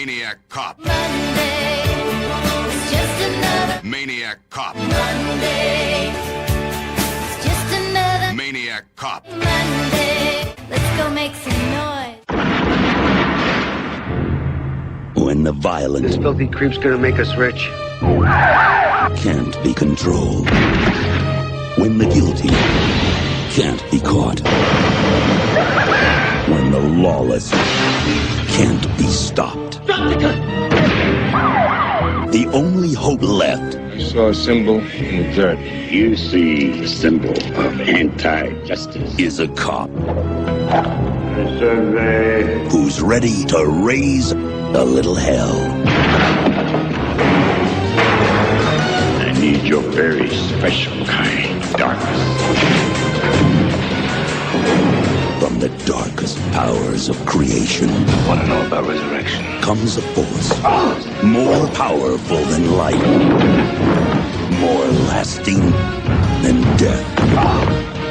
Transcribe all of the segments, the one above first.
Maniac Cop. Monday, it's just another Maniac Cop. Monday. It's just another Maniac Cop. Monday. Let's go make some noise. When the violence This filthy creep's gonna make us rich. can't be controlled. When the guilty can't be caught. When the lawless can't be stopped. The only hope left I saw a symbol in the dirt. You see the symbol of anti-justice. is a cop who's ready to raise a little hell. I need your very special kind of darkness. From the darkest powers of creation Want to know about resurrection? comes a force more powerful than light, more lasting than death.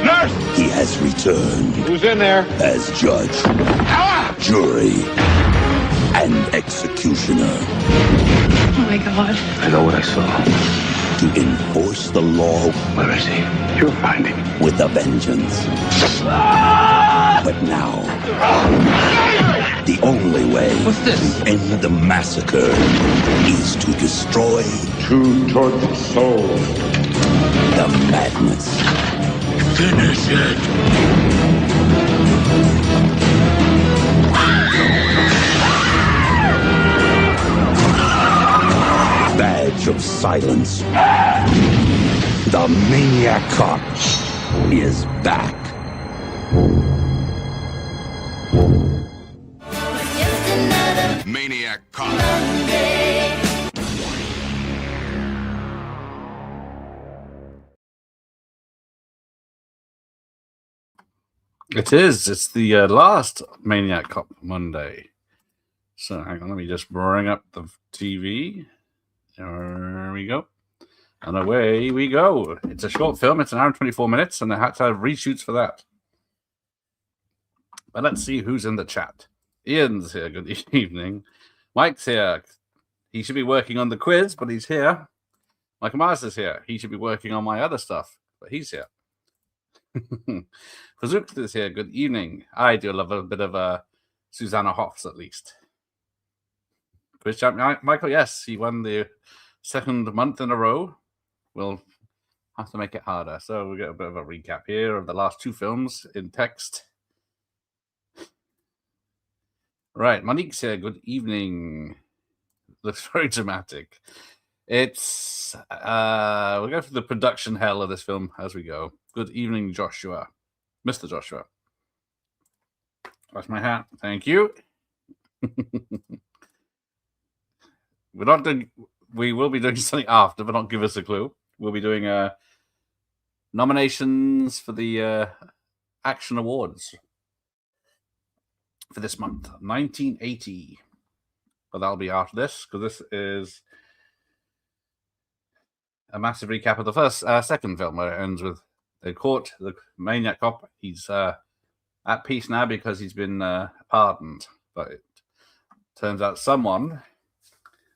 Nurse! He has returned Who's in there? as judge, jury, and executioner Oh my God. I know what I saw. to enforce the law Where is he? You'll find him. with a vengeance. But now, the only way to end the massacre is to destroy Two tortured souls. the madness. Finish it. Badge of silence. The Maniac Cop is back. It's just another Maniac Cop. Monday. It is. It's the last Maniac Cop Monday. So hang on, let me just bring up the TV. There we go. And away we go. It's a short film. It's an hour and 24 minutes, and they had to have reshoots for that. But let's see who's in the chat. Ian's here. Good evening. Mike's here. He should be working on the quiz, but he's here. Michael Mars is here. He should be working on my other stuff, but he's here. Kazook is here. Good evening. I do love a bit of Susanna Hoffs, at least. Quiz champion Michael, yes, he won the second month in a row. We'll have to make it harder. So we'll get a bit of a recap here of the last two films in text. Right, Monique's here. Good evening. Looks very dramatic. It's we'll go through the production hell of this film as we go. Good evening, Joshua. Mr. Joshua. That's my hat. Thank you. We will be doing something after, but don't give us a clue. We'll be doing nominations for the Action Awards for this month, 1980. But that'll be after this, because this is a massive recap of the second film, where it ends with the court, the Maniac Cop. He's at peace now because he's been pardoned. But it turns out someone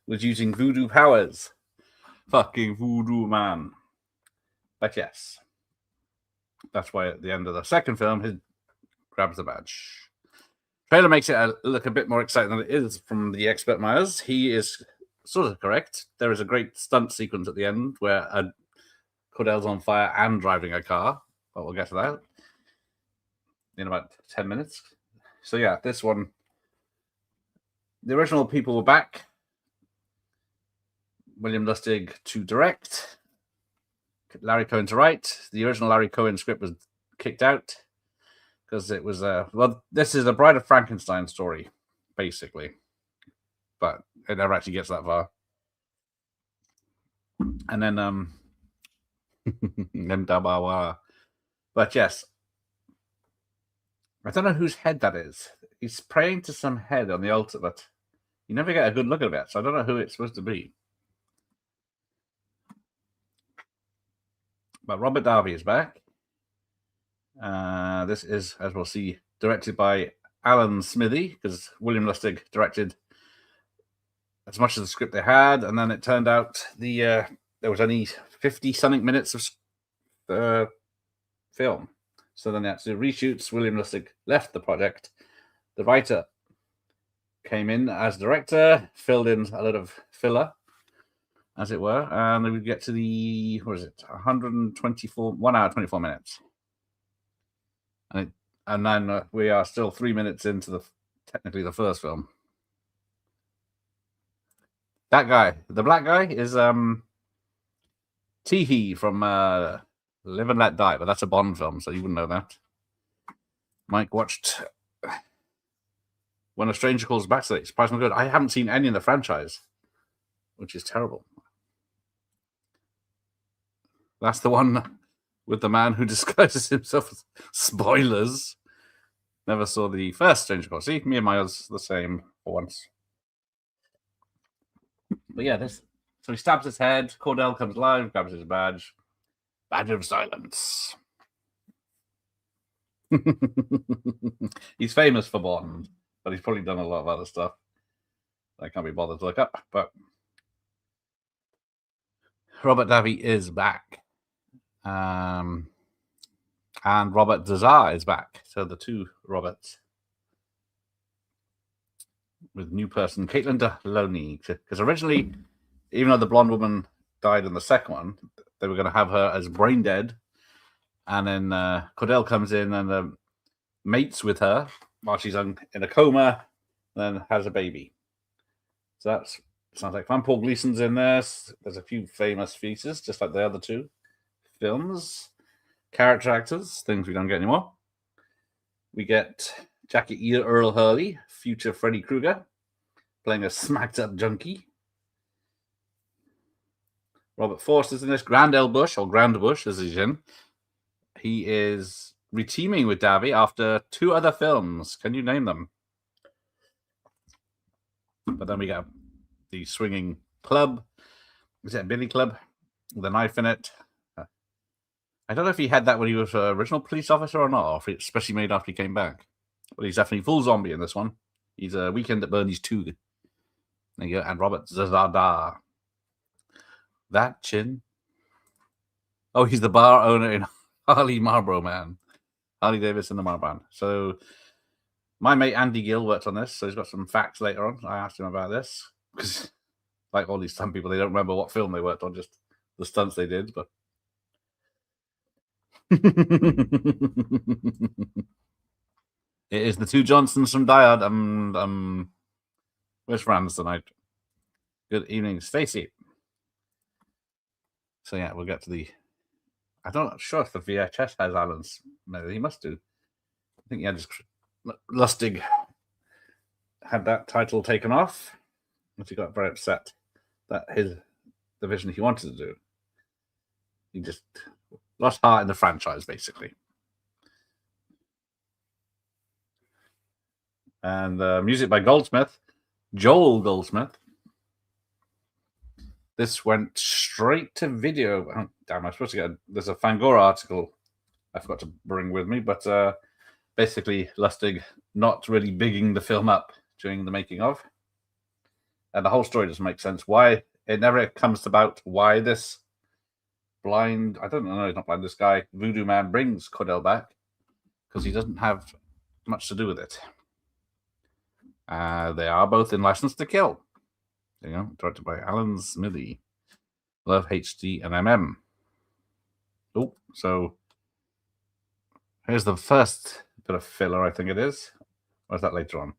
was using voodoo powers. Fucking voodoo man. But yes, that's why at the end of the second film, he grabs the badge. Trailer makes it look a bit more exciting than it is from the expert Myers. He is sort of correct. There is a great stunt sequence at the end where Cordell's on fire and driving a car. But we'll get to that in about 10 minutes. So yeah, this one, the original people were back. William Lustig to direct, Larry Cohen to write. The original Larry Cohen script was kicked out because it was this is a Bride of Frankenstein story, basically, but it never actually gets that far. And then but yes, I don't know whose head that is. He's praying to some head on the altar, but you never get a good look at it, so I don't know who it's supposed to be. But Robert Darby is back. This is, as we'll see, directed by Alan Smithy, because William Lustig directed as much as the script they had, and then it turned out there was only 50-something minutes of film. So then they had to do reshoots. William Lustig left the project. The writer came in as director, filled in a lot of filler, as it were, and then we get to the 1 hour 24 minutes, and then we are still 3 minutes into technically the first film. That guy, the black guy, is Teehee from Live and Let Die, but that's a Bond film, so you wouldn't know that. Mike watched When a Stranger Calls Back today. Surprisingly good. I haven't seen any in the franchise, which is terrible. That's the one with the man who disguises himself as spoilers. Never saw the first Stranger Calls. See, me and Miles the same for once. But yeah, so he stabs his head. Cordell comes alive, grabs his badge. Badge of silence. He's famous for Bond, but he's probably done a lot of other stuff I can't be bothered to look up. But Robert Davi is back. And Robert Dazar is back. So the two Roberts. With new person Caitlin Deloney. Because originally, even though the blonde woman died in the second one, they were going to have her as brain dead. And then Cordell comes in and mates with her while she's in a coma, then has a baby. So that sounds like fun. Paul Gleason's in there. There's a few famous faces, just like the other two films. Character actors, things we don't get anymore. We get Jackie Earl Hurley, future Freddy Krueger, playing a smacked up junkie. Robert Forster's in this. Grand Bush, as he's in. He is reteaming with Davi after 2 other films. Can you name them? But then we got the swinging club. Is that Billy Club? With a knife in it. I don't know if he had that when he was an original police officer or not, or if it's especially made after he came back. But he's definitely full zombie in this one. He's a Weekend at Bernie's 2. There you go. And Robert Zazada. That chin. Oh, he's the bar owner in Harley Marlboro Man. Harley Davidson, the Marlboro Man. So my mate Andy Gill worked on this, so he's got some facts later on. I asked him about this because, like all these stunt people, they don't remember what film they worked on, just the stunts they did. But it is the 2 Johnsons from Die Hard. Where's Franz tonight? Good evening, Stacey. So yeah, we'll get to the. I'm not sure if the VHS has Alan's. No, he must do. I think he had Lustig had that title taken off, but he got very upset that the vision he wanted to do. He just lost heart in the franchise, basically. And music by Goldsmith, Joel Goldsmith. This went straight to video. Oh, damn, I'm supposed to get there's a Fangora article I forgot to bring with me, but basically Lustig not really bigging the film up during the making of. And the whole story doesn't make sense. Why it never comes about why this blind, I don't know, not blind, this guy, Voodoo Man, brings Cordell back, because he doesn't have much to do with it. They are both in License to Kill. There you go, directed by Alan Smithy. Love, HD, and MM. Oh, so here's the first bit of filler, I think it is. Or is that later on?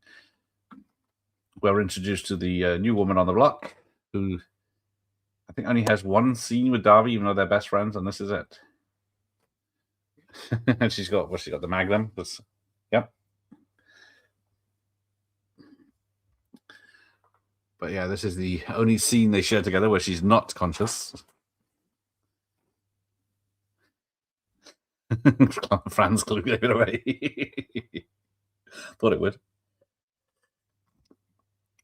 We're introduced to the new woman on the block, who I think only has one scene with Davi, even though they're best friends, and this is it. And she's got the Magnum. Yep. But yeah, this is the only scene they share together where she's not conscious. Franz Clue gave it away. Thought it would.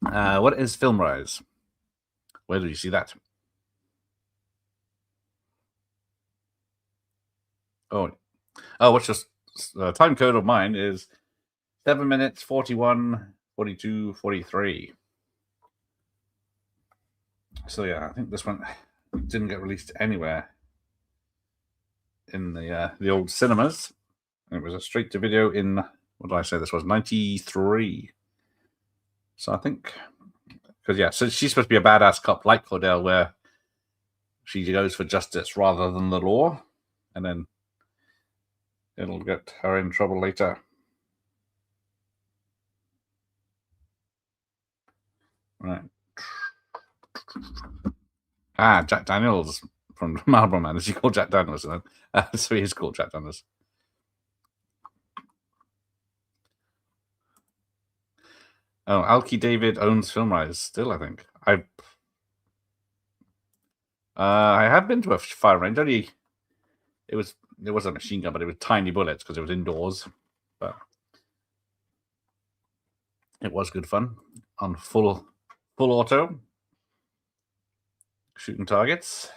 What is FilmRise? Where do you see that? Oh, what's just time code of mine is 7 minutes, 41, 42, 43. So yeah, I think this one didn't get released anywhere in the old cinemas. It was a straight to video in, what did I say this was, 93. So I think, because yeah, so she's supposed to be a badass cop like Cordell, where she goes for justice rather than the law, and then it'll get her in trouble later. Right. Jack Daniels from Marlboro Man. Is he called Jack Daniels? So he is called Jack Daniels. Oh, Alki David owns film rights still, I think. I have been to a fire range. Only it was a machine gun, but it was tiny bullets because it was indoors. But it was good fun on full auto, shooting targets.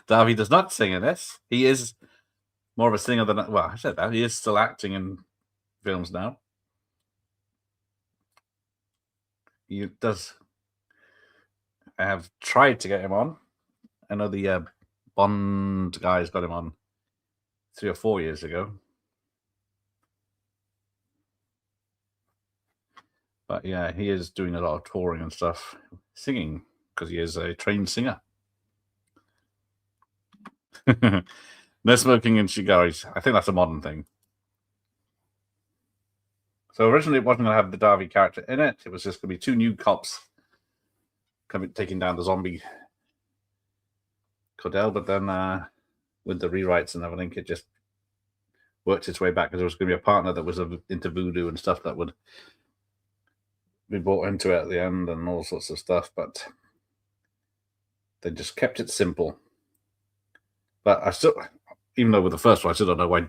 Darby does not sing in this. He is more of a singer than, well, I said that. He is still acting in films now. He does. I have tried to get him on. I know the Bond guys got him on 3 or 4 years ago. But yeah, he is doing a lot of touring and stuff, singing, because he is a trained singer. No smoking in cigars. I think that's a modern thing. So originally it wasn't going to have the Darby character in it. It was just going to be 2 new cops taking down the zombie Cordell. But then with the rewrites and everything, it just worked its way back, because there was going to be a partner that was into voodoo and stuff that would be brought into it at the end and all sorts of stuff. But they just kept it simple. But I still, even though with the first one, I still don't know why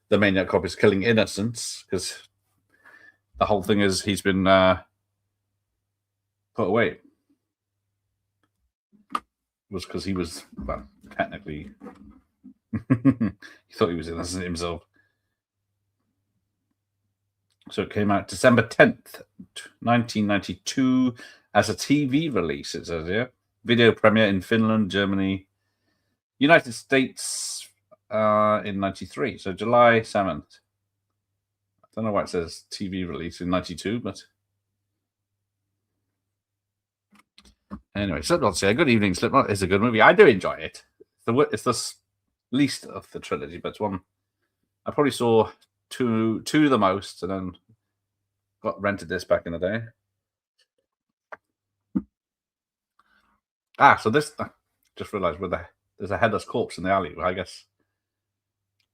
the Maniac cop is killing innocents, because the whole thing is he's been put away. It was because he was, well, technically, he thought he was innocent himself. So it came out December 10th, 1992, as a TV release, it says here. Video premiere in Finland, Germany, United States in 93. So July 7th. I don't know why it says TV release in 92, but anyway, Slipknot say, Good Evening, Slipknot is a good movie. I do enjoy it. It's the least of the trilogy, but it's one I probably saw two the most, and then got rented this back in the day. So this, just realized there's a headless corpse in the alley. I guess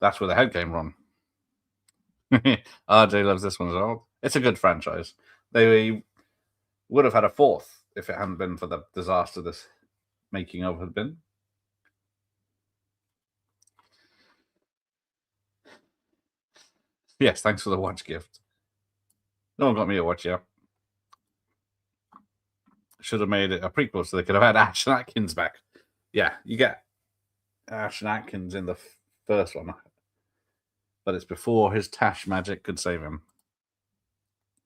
that's where the head came from. RJ loves this one as well. It's a good franchise. They would have had a 4th if it hadn't been for the disaster this making of had been. Yes, thanks for the watch gift. No one got me a watch yet. Should have made it a prequel so they could have had Ash and Atkins back. Yeah, you get Ash and Atkins in the first one, but it's before his Tash magic could save him,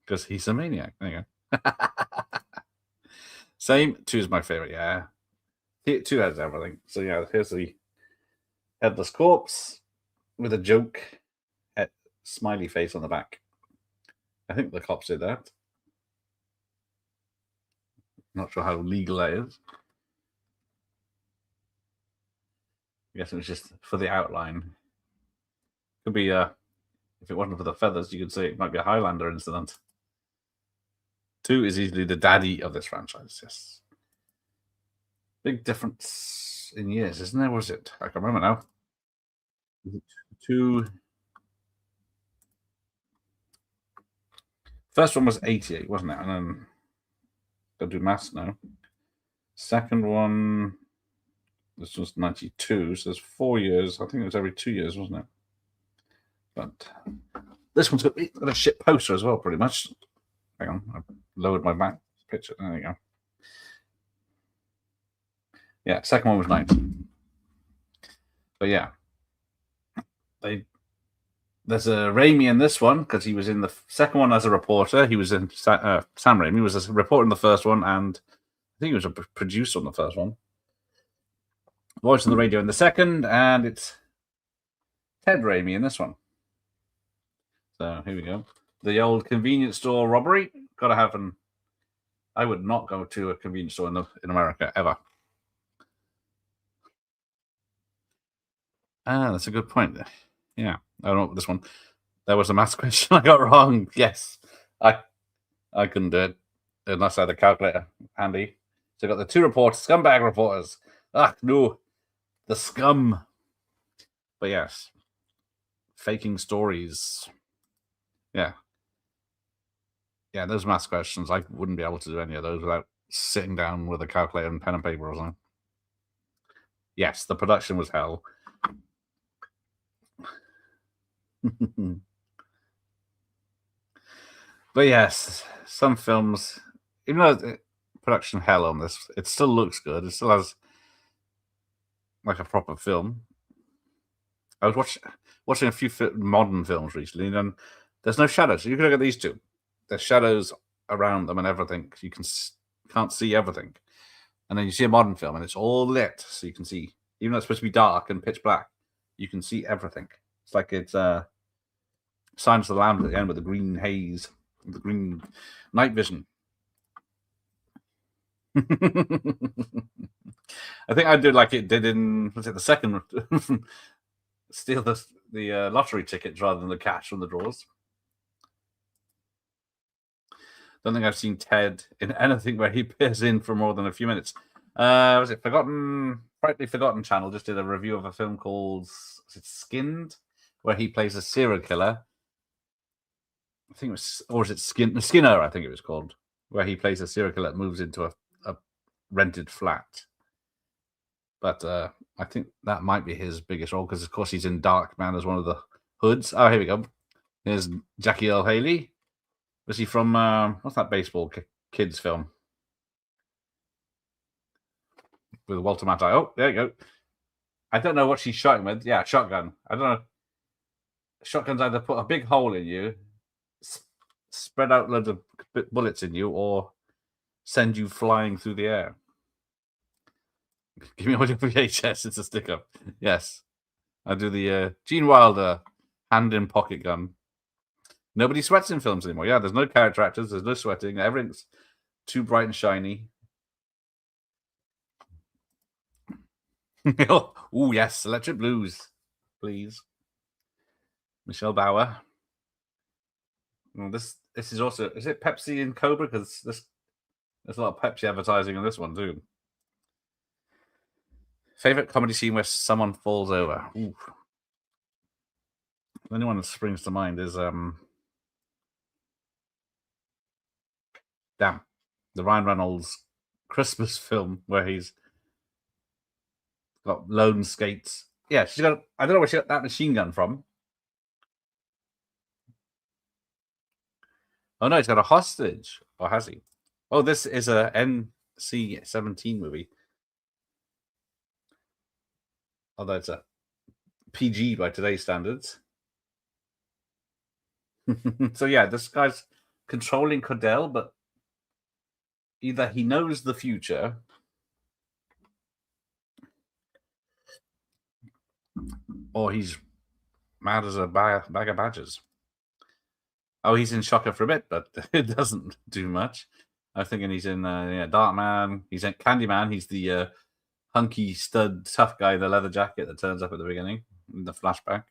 because he's a maniac. There you go. Same. 2 is my favorite. Yeah, 2 has everything. So yeah, here's the headless corpse with a joke smiley face on the back. I think the cops did that. Not sure how legal that is. I guess it was just for the outline. Could be, if it wasn't for the feathers, you could say it might be a Highlander incident. 2 is easily the daddy of this franchise, yes. Big difference in years, isn't there? Was it? I can't remember now. 2. First one was 88, wasn't it? And then gotta do maths now. Second one, this was 92, so there's 4 years. I think it was every 2 years, wasn't it? But this one's got a shit poster as well, pretty much. Hang on, I lowered my back picture. There you go. Yeah, second one was 90. But yeah, There's a Raimi in this one because he was in the second one as a reporter. He was in Sam Raimi was a reporter in the first one, and I think he was a producer on the first one. Voice on the radio in the second, and it's Ted Raimi in this one. So here we go. The old convenience store robbery. Gotta have an. I would not go to a convenience store in America ever. Ah, that's a good point. Yeah, I don't know this one. There was a math question I got wrong. Yes, I couldn't do it unless I had a calculator handy. So I got the two reporters, scumbag reporters. Ah, no, the scum. But yes, faking stories. Yeah. Yeah, those math questions, I wouldn't be able to do any of those without sitting down with a calculator and pen and paper or something. Yes, the production was hell. But yes, some films, even though production hell on this, it still looks good. It still has like a proper film. I was watching a few modern films recently, and there's no shadows. You can look at these two. There's shadows around them and everything. You can't see everything. And then you see a modern film, and it's all lit, so you can see. Even though it's supposed to be dark and pitch black, you can see everything. It's like it's Signs of the Lambs at the end with the green haze, the green night vision. I think I did like it did in the second steal the lottery tickets rather than the cash from the drawers. Don't think I've seen Ted in anything where he appears in for more than a few minutes. Was it Frightfully Forgotten channel just did a review of a film called Skinned, where he plays a serial killer. I think it was, or is it Skinner? I think it was called, where he plays a serial killer that moves into a rented flat. But I think that might be his biggest role because, of course, he's in Darkman as one of the hoods. Oh, here we go. Here's Jackie Earle Haley. Was he from what's that baseball kids film with Walter Matthau? Oh, there you go. I don't know what she's shot him with. Yeah, shotgun. I don't know. Shotguns either put a big hole in you, spread out loads of bullets in you, or send you flying through the air. Give me all your VHS. It's a stick-up. Yes. I do the Gene Wilder hand-in-pocket gun. Nobody sweats in films anymore. Yeah, there's no character actors. There's no sweating. Everything's too bright and shiny. Oh, yes. Electric Blues. Please. Michelle Bauer. Well, this is also... Is it Pepsi and Cobra? Because there's a lot of Pepsi advertising on this one, too. Favorite comedy scene where someone falls over. Ooh. The only one that springs to mind is... Damn. The Ryan Reynolds Christmas film where he's got lone skates. Yeah, she's got... I don't know where she got that machine gun from. Oh, no, he's got a hostage. Or has he? Oh, this is a NC-17 movie. Although it's a PG by today's standards. So, yeah, this guy's controlling Cordell, but either he knows the future or he's mad as a bag of badgers. Oh, he's in Shocker for a bit, but it doesn't do much. I was thinking he's in Darkman. He's in Candyman. He's the hunky stud tough guy in the leather jacket that turns up at the beginning in the flashback.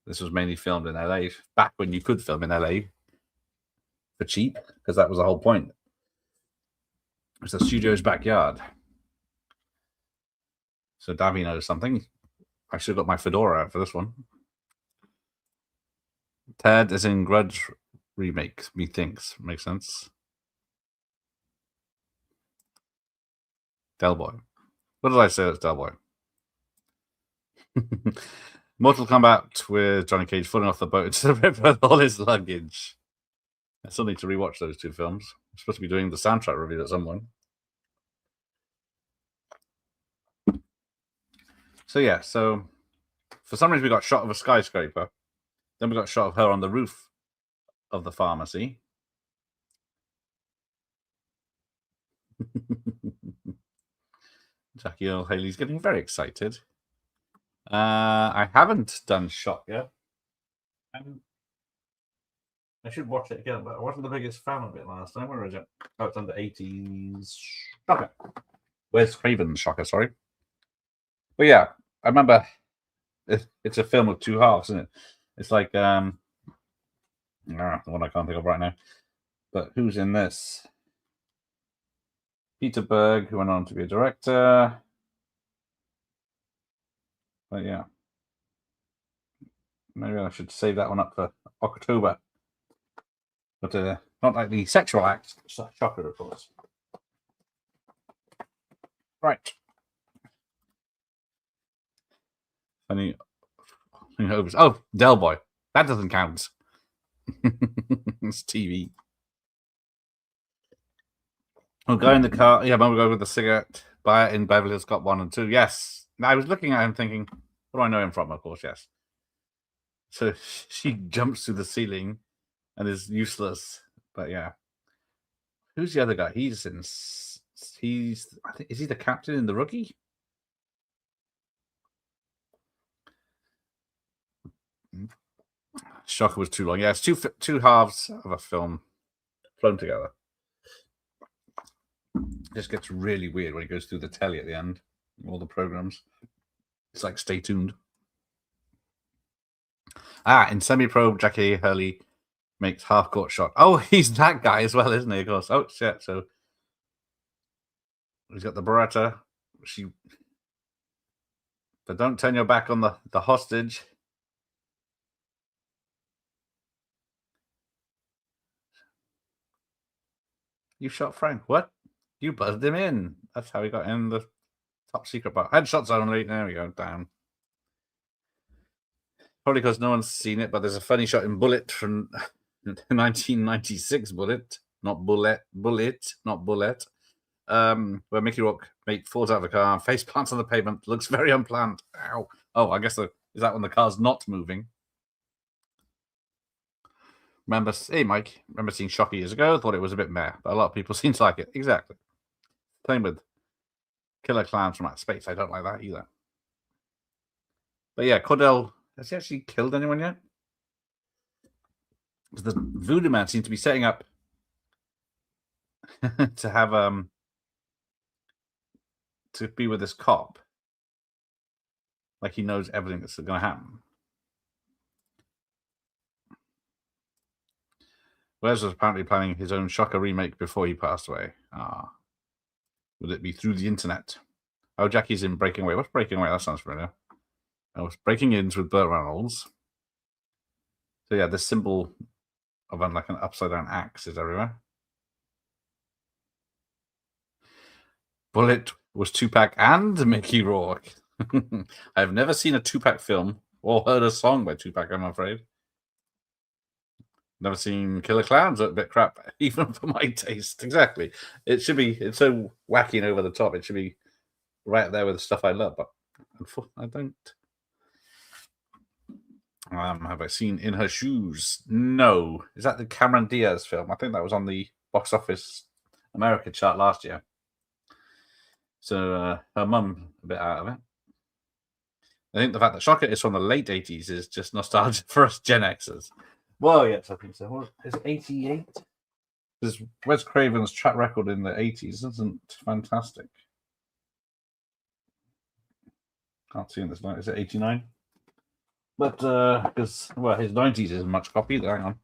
This was mainly filmed in LA, back when you could film in LA for cheap, because that was the whole point. It's the studio's backyard. So Davy knows something. I should have got my fedora out for this one. Ted is in Grudge remake, methinks. Makes sense. Del Boy. What did I say? It's Del Boy. Mortal Kombat with Johnny Cage falling off the boat into the river with all his luggage. I still need to rewatch those two films. I'm supposed to be doing the soundtrack review at some point. So yeah, so for some reason we got a shot of a skyscraper Then we got a shot of her on the roof of the pharmacy. Jackie Earl Haley's getting very excited. I haven't done shot yet. I should watch it again, but I wasn't the biggest fan of it last time. Where is it? Oh, it's under 80s. Shocker. Where's Craven's Shocker? Sorry. But yeah, I remember it's a film with two halves, isn't it? It's like the one I can't think of right now. But who's in this? Peter Berg, who went on to be a director. But yeah, maybe I should save that one up for October. But not like the sexual act, Shocker, of course. Right. Funny. Oh, Del Boy. That doesn't count. It's TV. We'll go in the car. Yeah, we'll go with the cigarette. Buy it in Beverly Hills Cop 1 and 2. Yes. I was looking at him thinking, what do I know him from? Of course, yes. So she jumps through the ceiling and is useless. But yeah. Who's the other guy? I think, is he the captain in The Rookie? Shocker was too long. Yeah, it's two halves of a film flown together. It just gets really weird when it goes through the telly at the end. All the programs. It's like, stay tuned. In Semi-Pro, Jackie Hurley makes half-court shot. Oh, he's that guy as well, isn't he? Of course. Oh, shit. So he's got the Beretta. But don't turn your back on the hostage. You shot Frank. What? You buzzed him in. That's how he got in the top secret part. Headshots only. There we go. Down. Probably because no one's seen it, but there's a funny shot in Bullet from 1996. Bullet, not Bullet. Bullet, not Bullet. Where Mickey Rourke falls out of a car, face plants on the pavement, looks very unplanned. Ow. Oh, I guess is that when the car's not moving? Hey, Mike, remember seeing Shocker years ago? Thought it was a bit meh, but a lot of people seem to like it. Exactly. Same with Killer Clowns from Outer Space. I don't like that either. But yeah, Cordell, has he actually killed anyone yet? Because the Voodoo Man seems to be setting up to have to be with this cop. Like he knows everything that's going to happen. Wes was apparently planning his own Shocker remake before he passed away. Would it be through the internet? Oh, Jackie's in Breaking Away. What's Breaking Away? That sounds familiar. I was Breaking Ins with Burt Reynolds. So yeah, this symbol of like an upside down axe is everywhere. Bullet was Tupac and Mickey Rourke. I've never seen a Tupac film or heard a song by Tupac, I'm afraid. Never seen Killer Clowns. A bit crap, even for my taste. Exactly. It's so wacky and over the top. It should be right up there with the stuff I love, but I don't. Have I seen In Her Shoes? No. Is that the Cameron Diaz film? I think that was on the box office America chart last year. So her mum a bit out of it. I think the fact that Shocker is from the late 80s is just nostalgia for us Gen Xers. Well, yes, I think so. What is it, 88? Because Wes Craven's track record in the 80s isn't fantastic. Can't see in this light. Is it 89? But because his 90s isn't much copy either. Hang on.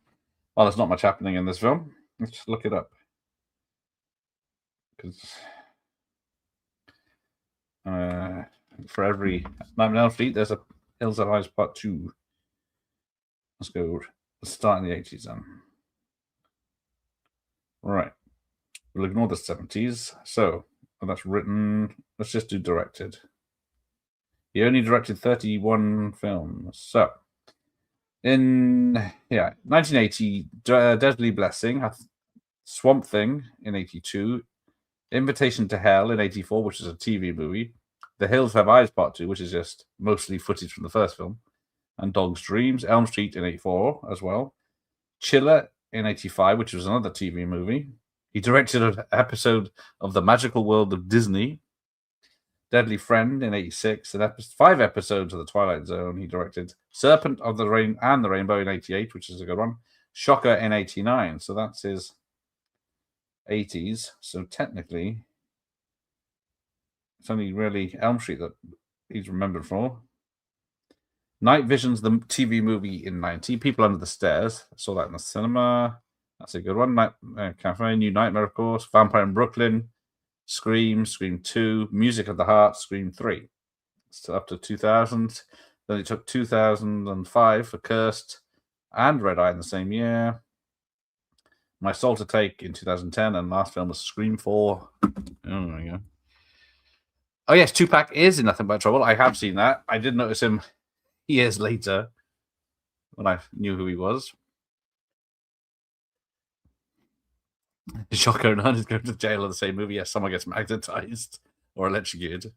Well, there's not much happening in this film. Let's look it up. Because for every Nightmare on Elm Street, there's a Hills Have Eyes Part 2. Let's go. Let's start in the 80s then. Right. We'll ignore the 70s. So, that's written. Let's just do directed. He only directed 31 films. So, in 1980, Deadly Blessing, Swamp Thing in 82, Invitation to Hell in 84, which is a TV movie, The Hills Have Eyes Part 2, which is just mostly footage from the first film, and Dog's Dreams. Elm Street in 84 as well. Chiller in 85, which was another TV movie. He directed an episode of The Magical World of Disney. Deadly Friend in 86, and 5 episodes of The Twilight Zone. He directed Serpent of the Rain and the Rainbow in 88, which is a good one. Shocker in 89, so that's his 80s. So technically, it's only really Elm Street that he's remembered for. Night Visions, the TV movie in 90. People Under the Stairs. I saw that in the cinema. That's a good one. Night Cafe, New Nightmare, of course. Vampire in Brooklyn. Scream, Scream 2. Music of the Heart, Scream 3. So up to 2000. Then it took 2005 for Cursed and Red Eye in the same year. My Soul to Take in 2010. And last film was Scream 4. Oh, there you go. Oh, yes, Tupac is in Nothing But Trouble. I have seen that. I did notice him years later when I knew who he was. Shocker and Hunt is going to jail in the same movie. Yes, someone gets magnetized or electrocuted.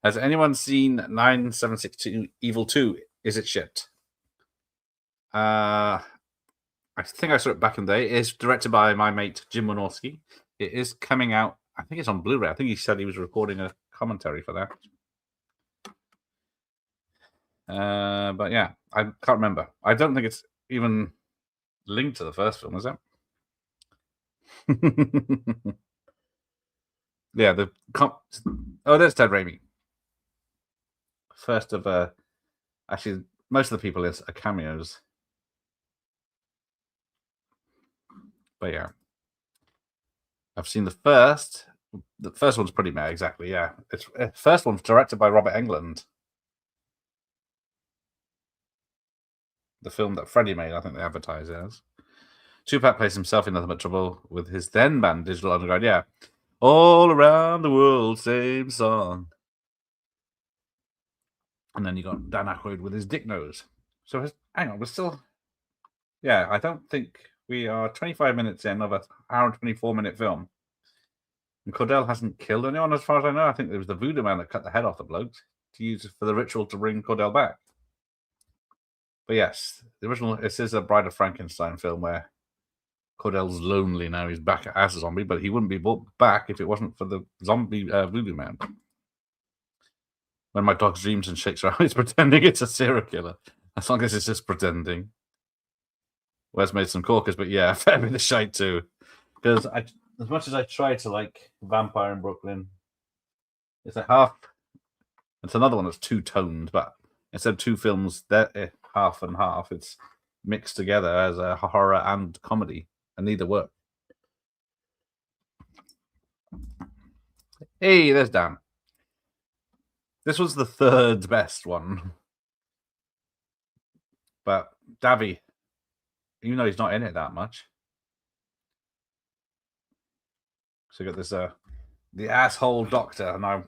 Has anyone seen 9762 Evil 2? Is it shit? I think I saw it back in the day. It's directed by my mate Jim Wynorski. It is coming out. I think it's on Blu-ray. I think he said he was recording a commentary for that. But yeah, I can't remember. I don't think it's even linked to the first film, is it? Yeah, oh, there's Ted Raimi. First of actually, most of the people are cameos. But yeah, I've seen the first. The first one's pretty mad, exactly. Yeah, it's first one's directed by Robert Englund. The film that Freddie made, I think they advertise it as. Tupac plays himself in Nothing But Trouble with his then band Digital Underground. Yeah, all around the world, same song. And then you got Dan Aykroyd with his dick nose. So hang on, we're still. Yeah, I don't think we are 25 minutes in of an hour and 24-minute film. And Cordell hasn't killed anyone, as far as I know. I think it was the Voodoo Man that cut the head off the bloke to use for the ritual to bring Cordell back. But yes, the original, this is a Bride of Frankenstein film where Cordell's lonely now. He's back as a zombie, but he wouldn't be brought back if it wasn't for the zombie Voodoo Man. When my dog dreams and shakes her eyes, pretending it's a serial killer. As long as it's just pretending. Wes made some corkers, but yeah, fair bit of shite too. Because as much as I try to like Vampire in Brooklyn, it's a half. It's another one that's two-toned, but instead of two films, they're half and half. It's mixed together as a horror and comedy, and neither work. Hey, there's Dan. This was the third best one. But Davy, even though he's not in it that much. So you got this the asshole doctor, and I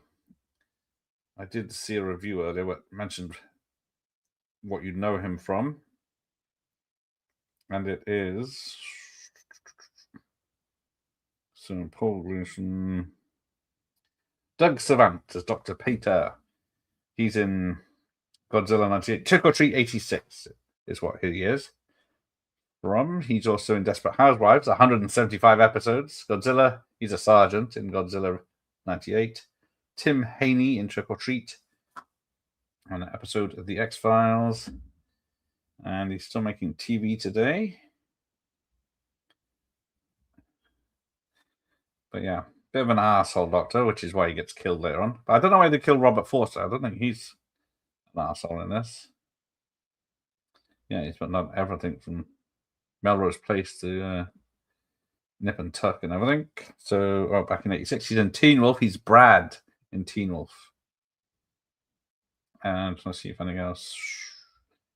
did see a review earlier that mentioned what you know him from. And it is so Paul Gleason. Doug Savant as Dr. Peter. He's in Godzilla 98. Trick or Treat 86 is what he is. He's also in Desperate Housewives, 175 episodes. Godzilla, he's a sergeant in Godzilla 98. Tim Haney in Trick or Treat. An episode of The X-Files. And he's still making TV today. But yeah, bit of an asshole doctor, which is why he gets killed later on. But I don't know why they killed Robert Forster. I don't think he's an asshole in this. Yeah, he's done everything from Melrose Place to Nip and Tuck and everything. So, back in 86, he's in Teen Wolf. He's Brad in Teen Wolf. And let's see if anything else.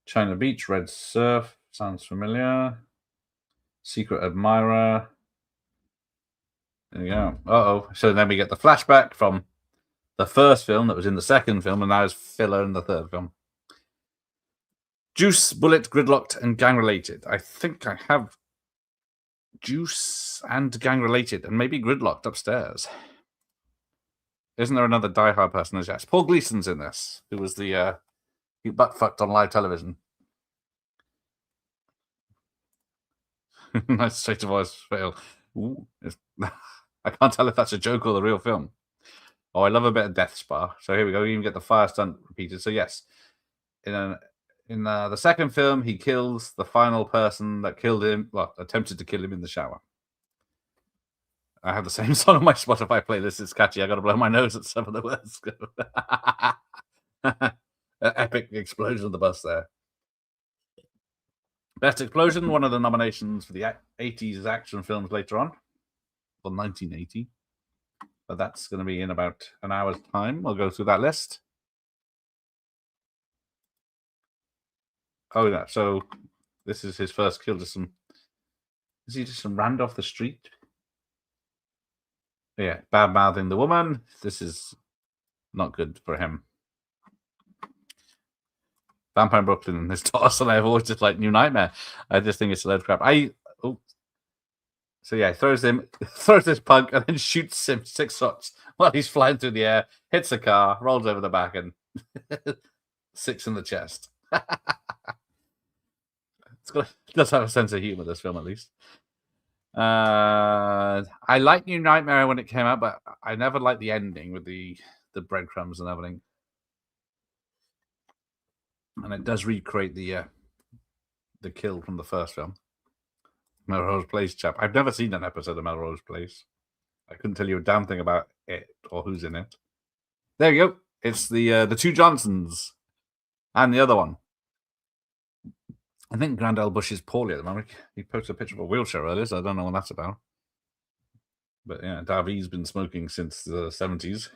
China Beach, Red Surf, sounds familiar. Secret Admirer. There you go. Uh-oh. So then we get the flashback from the first film that was in the second film, and now is filler in the third film. Juice, Bullet, Gridlocked, and Gang Related. I think I have Juice and Gang Related, and maybe Gridlocked upstairs. Isn't there another Die Hard person? Yes, Paul Gleason's in this, who was the He butt fucked on live television. Nice straight to voice fail. Ooh, I can't tell if that's a joke or the real film. Oh, I love a bit of death spa. So here we go. You even get the fire stunt repeated. So yes, in the second film, he kills the final person that killed him. Well, attempted to kill him in the shower. I have the same song on my Spotify playlist. It's catchy. I got to blow my nose at some of the words. Epic explosion of the bus there. Best Explosion, one of the nominations for the 80s action films later on, for 1980. But that's going to be in about an hour's time. We'll go through that list. Oh, yeah. So this is his first kill. Is he just some rand off the street? Yeah, bad mouthing the woman. This is not good for him. Vampire in Brooklyn is toss, and I've always just like New Nightmare. I just think it's a load of crap. So yeah, throws this punk and then shoots him 6 shots while he's flying through the air, hits a car, rolls over the back, and 6 in the chest. It does have a sense of humor, this film, at least. I liked New Nightmare when it came out, but I never liked the ending with the breadcrumbs and everything. And it does recreate the kill from the first film. Melrose Place chap. I've never seen an episode of Melrose Place. I couldn't tell you a damn thing about it or who's in it. There you go. It's the 2 Johnsons and the other one. I think Grandel Bush is poorly at the moment. He posted a picture of a wheelchair earlier, so I don't know what that's about. But yeah, Davi's been smoking since the 70s.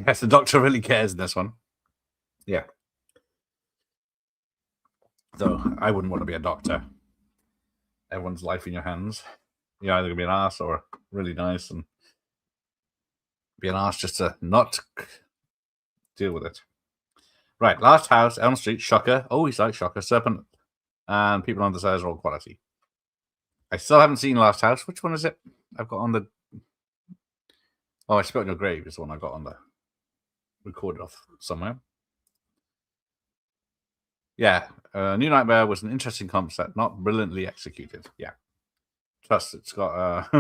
Yes, the doctor really cares in this one. Yeah. Though I wouldn't want to be a doctor. Everyone's life in your hands. You're either going to be an arse or really nice and be an arse just to not deal with it. Right, Last House, Elm Street, Shocker. Oh, he's like Shocker, Serpent, and People on the Stairs are all quality. I still haven't seen Last House. Which one is it? I've got on the... Oh, I Spit on Your Grave is the one I got on the... recorded off somewhere. Yeah, New Nightmare was an interesting concept, not brilliantly executed. Yeah. Plus, it's got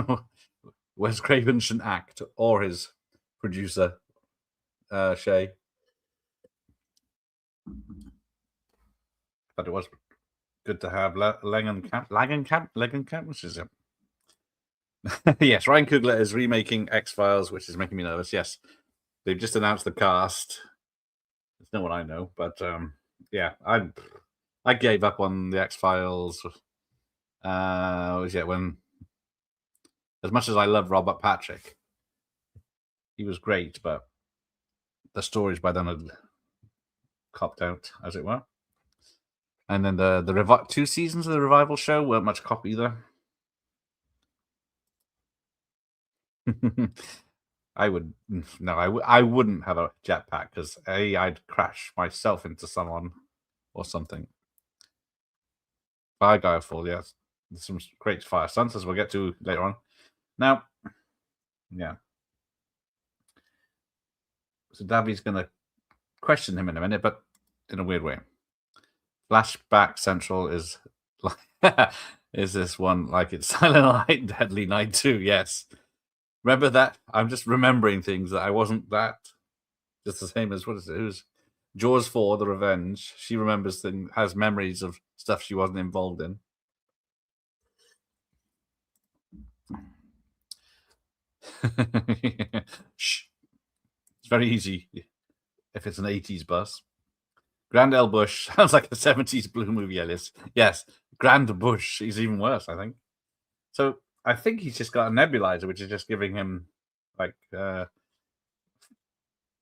Wes Craven shouldn't act, or his producer, Shay. But it was good to have Langenkamp, which is it? Yes, Ryan Coogler is remaking X-Files, which is making me nervous. Yes, they've just announced the cast. It's not what I know, but yeah, I gave up on the X-Files. When, as much as I love Robert Patrick, he was great, but the stories by then had copped out, as it were. And then the 2 seasons of the revival show weren't much cop either. I wouldn't have a jetpack because I'd crash myself into someone or something. Fire guy fall, yes. There's some great fire stunts as we'll get to later on. Now, yeah. So Davi's going to question him in a minute, but in a weird way. Flashback Central is like, is this one like it's Silent Night, Deadly Night 2? Yes. Remember that? I'm just remembering things that I wasn't that. Just the same as, what is it? It was Jaws 4, The Revenge. She remembers things, has memories of stuff she wasn't involved in. Shh. It's very easy if it's an 80s bus. Grand L. Bush sounds like a 70s blue movie, Ellis. Yes, Grand Bush is even worse, I think. So I think he's just got a nebulizer, which is just giving him like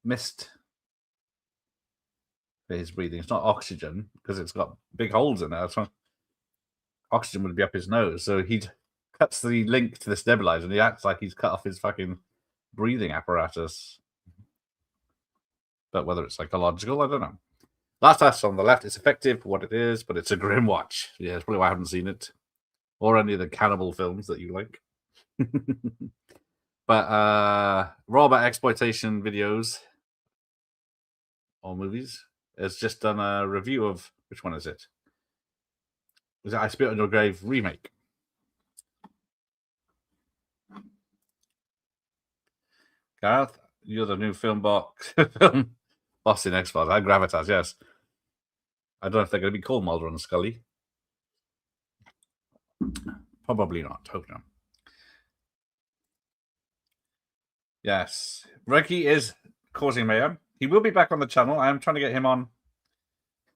mist for his breathing. It's not oxygen because it's got big holes in it. So oxygen would be up his nose. So he cuts the link to this nebulizer and he acts like he's cut off his fucking breathing apparatus. But whether it's psychological, I don't know. Last House on the left, it's effective for what it is, but it's a grim watch. Yeah, it's probably why I haven't seen it. Or any of the cannibal films that you like. But raw about exploitation videos or movies, has just done a review of which one is it? Was it I Spit on Your Grave remake? Gareth, you're the new film boss in X-Files. And Gravitas, yes. I don't know if they're going to be called Mulder and Scully. Probably not. Hope not. Yes. Ricky is causing mayhem. He will be back on the channel. I'm trying to get him on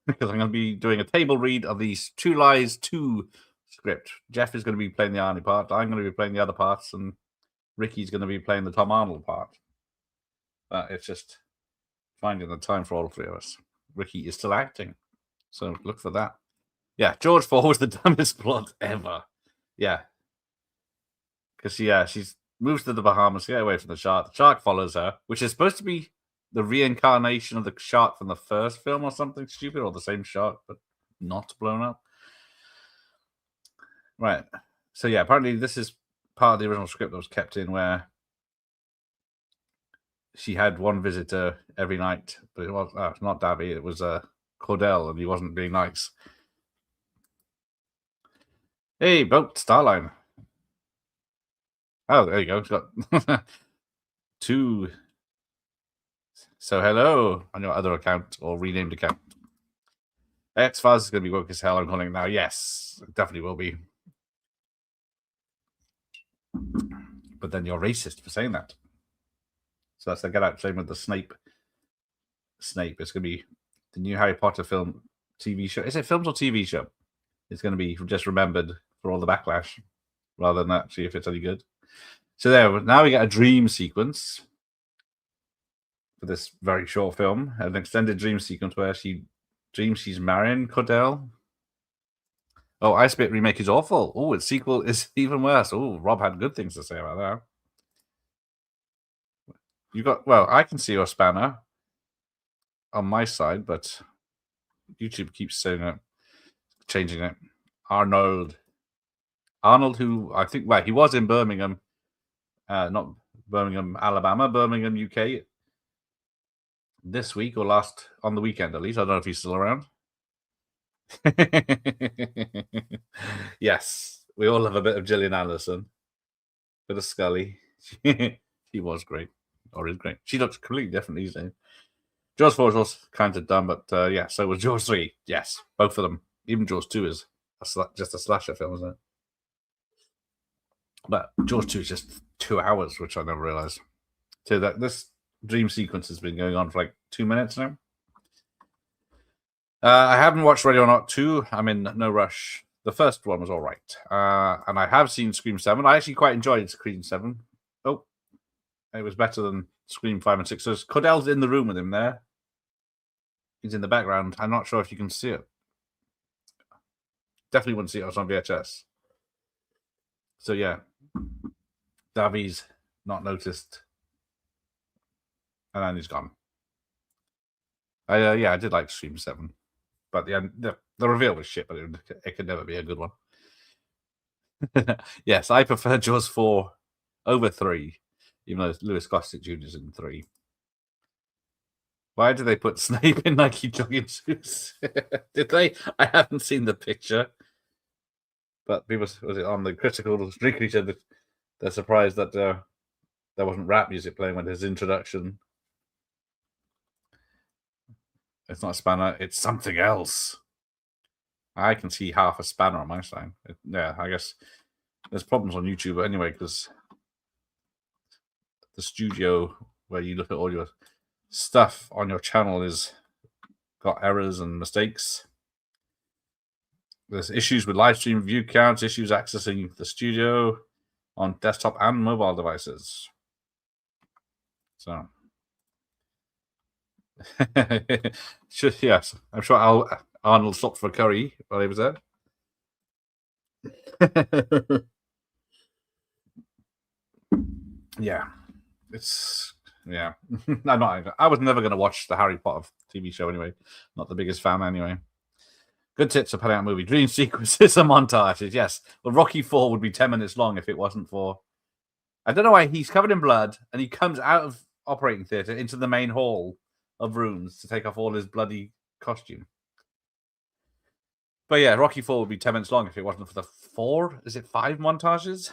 because I'm going to be doing a table read of these Two Lies 2 script. Jeff is going to be playing the Arnie part. I'm going to be playing the other parts, and Ricky's going to be playing the Tom Arnold part. But it's just finding the time for all three of us. Ricky is still acting, so look for that. Yeah, George 4 was the dumbest plot ever. Yeah. Because, she's moves to the Bahamas to get away from the shark. The shark follows her, which is supposed to be the reincarnation of the shark from the first film or something stupid, or the same shark, but not blown up. Right. So, yeah, apparently this is part of the original script that was kept in where she had one visitor every night, but it was not Davy, it was Cordell, and he wasn't being nice. Hey, boat, Starline. Oh, there you go. It's got 2. So hello on your other account or renamed account. X-Files is going to be woke as hell. I'm calling it now. Yes, it definitely will be. But then you're racist for saying that. So that's the Get Out same with the Snape. Snape. It's going to be the new Harry Potter film, TV show. Is it films or TV show? It's going to be just remembered for all the backlash rather than actually if it's any good. So there, now we get a dream sequence for this very short film, an extended dream sequence where she dreams she's marrying Cordell. Oh, I Spit remake is awful. Oh, its sequel is even worse. Oh, Rob had good things to say about that. I can see your spanner on my side, but YouTube keeps saying it, changing it. Arnold, who I think, he was in Birmingham, not Birmingham, Alabama, Birmingham, UK, this week or on the weekend at least. I don't know if he's still around. Yes, we all love a bit of Gillian Anderson, bit of Scully. She was great, or is great. She looks completely different these days. Jaws 4 was kind of dumb, but so was Jaws 3. Yes, both of them. Even Jaws 2 is just a slasher film, isn't it? But Jaws 2 is just 2 hours, which I never realized. So that this dream sequence has been going on for like 2 minutes now. I haven't watched Ready or Not 2. I'm in no rush. The first one was all right. And I have seen Scream 7. I actually quite enjoyed Scream 7. Oh, it was better than Scream 5 and 6. So Cordell's in the room with him there. He's in the background. I'm not sure if you can see it. Definitely wouldn't see it on VHS. So, yeah. Davi's not noticed. And then he's gone. I did like Scream 7. But the reveal was shit, but it could never be a good one. Yes, I prefer Jaws 4 over 3, even though Lewis Gossett Jr. is in 3. Why did they put Snape in Nike jogging suits? Did they? I haven't seen the picture. But people, was it on the critical streak, said that they're surprised that there wasn't rap music playing with his introduction. It's not a spanner, it's something else. I can see half a spanner on my side. I guess there's problems on YouTube anyway, because the studio where you look at all your stuff on your channel is got errors and mistakes. There's issues with live stream view counts, issues accessing the studio on desktop and mobile devices. So, yes, I'm sure Arnold stopped for curry while he was there. Yeah, I was never going to watch the Harry Potter TV show anyway. Not the biggest fan anyway. Good tits for putting out movie. Dream sequences and montages, yes. Well, Rocky 4 would be 10 minutes long if it wasn't for... I don't know why he's covered in blood and he comes out of operating theatre into the main hall of rooms to take off all his bloody costume. But yeah, Rocky 4 would be 10 minutes long if it wasn't for the 5 montages?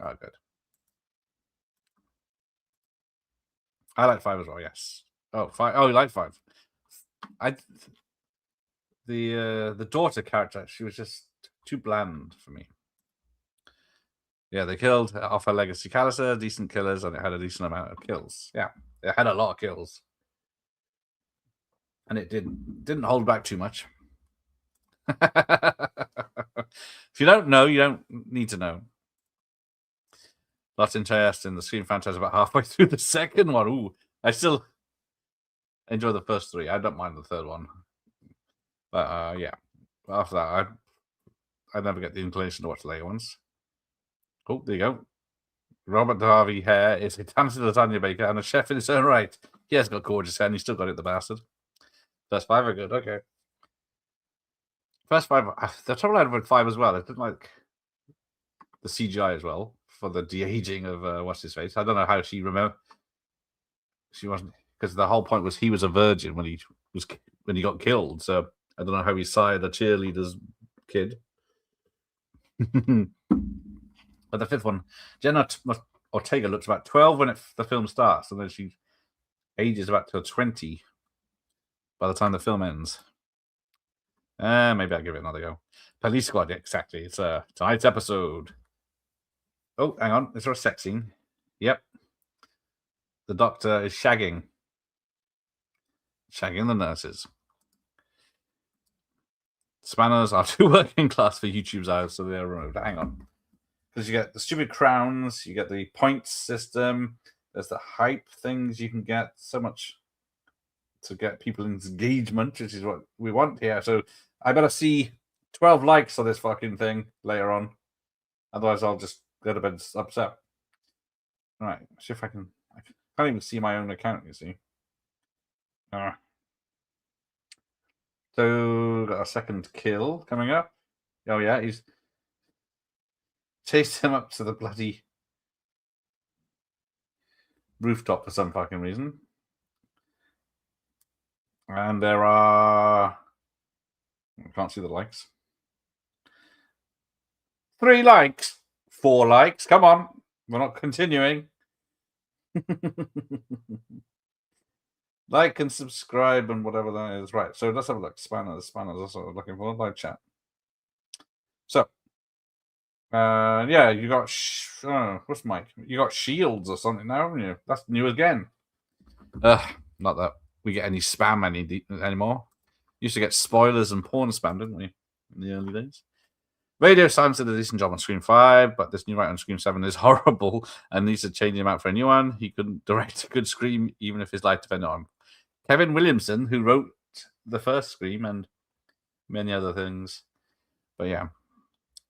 Oh, good. I like 5 as well, yes. Oh, 5. Oh, you like 5. The daughter character, she was just too bland for me. Yeah, they killed off her legacy Callister, decent killers, and it had a decent amount of kills. Yeah, it had a lot of kills. And it didn't hold back too much. If you don't know, you don't need to know. Lots of interest in the Scream franchise about halfway through the second one. Ooh, I still enjoy the first 3. I don't mind the third one. But yeah, after that, I never get the inclination to watch the later ones. Oh, there you go. Robert Harvey Hare is a talented lasagna baker and a chef in his own right. He has got gorgeous hair and he's still got it, the bastard. First 5 are good, okay. First 5, the trouble I had with 5 as well, I didn't like the CGI as well for the de-aging of what's his face. I don't know how she remember. She wasn't, because the whole point was he was a virgin when he got killed. So I don't know how he sired a cheerleader's kid. But the 5th one, Jenna Ortega looks about 12 when the film starts, and then she ages about to 20 by the time the film ends. Maybe I'll give it another go. Police Squad, exactly. It's tonight's episode. Oh, hang on. Is there a sex scene? Yep. The doctor is shagging the nurses. Spanners are too working class for YouTube's eyes, so they're removed. Hang on. Because you get the stupid crowns, you get the points system, there's the hype things you can get, so much to get people engagement, which is what we want here. So I better see 12 likes on this fucking thing later on. Otherwise, I'll just go to bed upset. All right, see if I can't even see my own account, you see. So, got a second kill coming up. Oh, yeah, he's chased him up to the bloody rooftop for some fucking reason. And there are... I can't see the likes. 3 likes. 4 likes. Come on. We're not continuing. Like and subscribe and whatever that is. Right. So let's have a look. Spanners. That's what I'm looking for. Live chat. So, yeah, you got... what's Mike? You got shields or something now, haven't you? That's new again. Not that we get any spam anymore. Used to get spoilers and porn spam, didn't we, in the early days? Radio Silence did a decent job on Scream 5, but this new writer on Scream 7 is horrible and needs to change him out for a new one. He couldn't direct a good Scream, even if his life depended on him. Kevin Williamson, who wrote the first Scream and many other things. But yeah,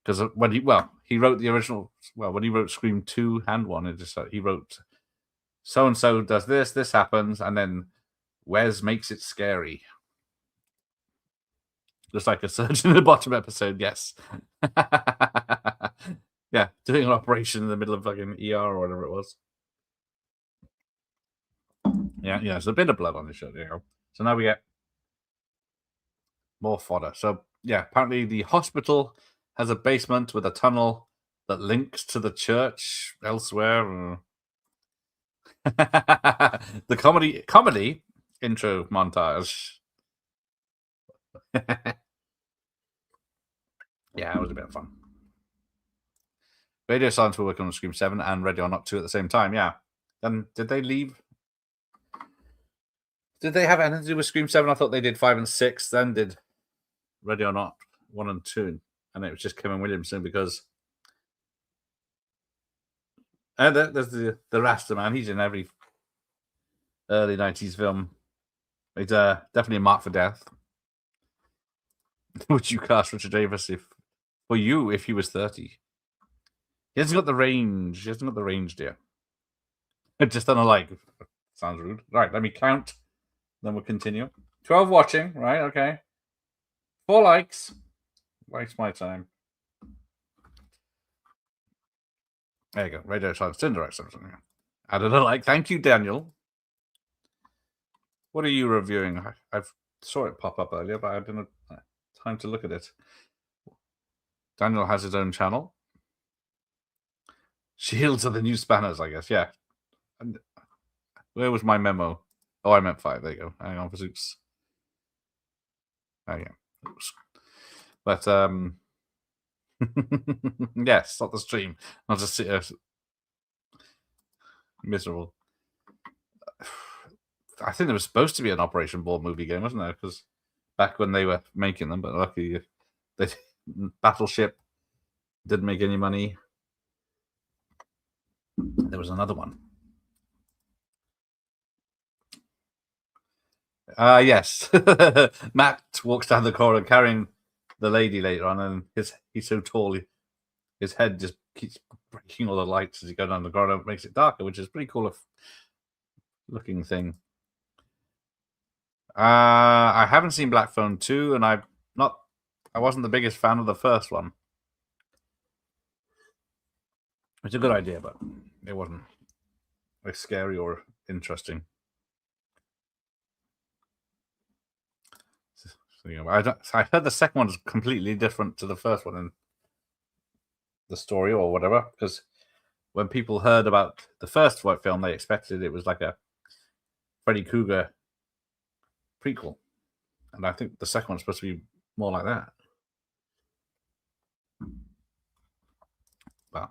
because when he wrote the original, when he wrote Scream 2 and 1, he wrote so-and-so does this happens, and then Wes makes it scary. Just like a surgeon in the bottom episode, yes. Yeah, doing an operation in the middle of fucking ER or whatever it was. Yeah, there's a bit of blood on the shirt. There you go. So now we get more fodder. So, yeah, apparently the hospital has a basement with a tunnel that links to the church elsewhere. The comedy intro montage. Yeah, it was a bit of fun. Radio Silence were working on Scream 7 and Ready or Not 2 at the same time, yeah. Then did they leave? Did they have anything to do with Scream 7? I thought they did 5 and 6, then did Ready or Not 1 and 2. And it was just Kevin Williamson because... there's the Rasta man. He's in every early 90s film. He's definitely a mark for death. Would you cast Richard Davis if he was 30? He hasn't got the range. Dear. Just don't like. Sounds rude. Right, let me count. Then we'll continue. 12 watching. Right, okay. 4 likes. Waste my time. There you go. Radio Silence. Indirect something. Added a like. Thank you, Daniel. What are you reviewing? I've saw it pop up earlier, but I didn't have time to look at it. Daniel has his own channel. Shields are the new spanners, I guess. Yeah. And where was my memo? Oh, I meant 5. There you go. Hang on for Zeus. Oh yeah. Oops. But yes, not the stream. I'll just sit here miserable. I think there was supposed to be an Operation Ball movie game, wasn't there? Because back when they were making them, but lucky they Battleship didn't make any money. There was another one. Yes. Matt walks down the corridor carrying the lady later on, and he's so tall, his head just keeps breaking all the lights as he goes down the corridor. It makes it darker, which is pretty cool looking thing. I haven't seen Black Phone 2, and I wasn't the biggest fan of the first one. It's a good idea, but it wasn't like scary or interesting. So, you know, I heard the second one's completely different to the first one in the story or whatever, because when people heard about the first film, they expected it was like a Freddy Krueger prequel, and I think the second one's supposed to be more like that. But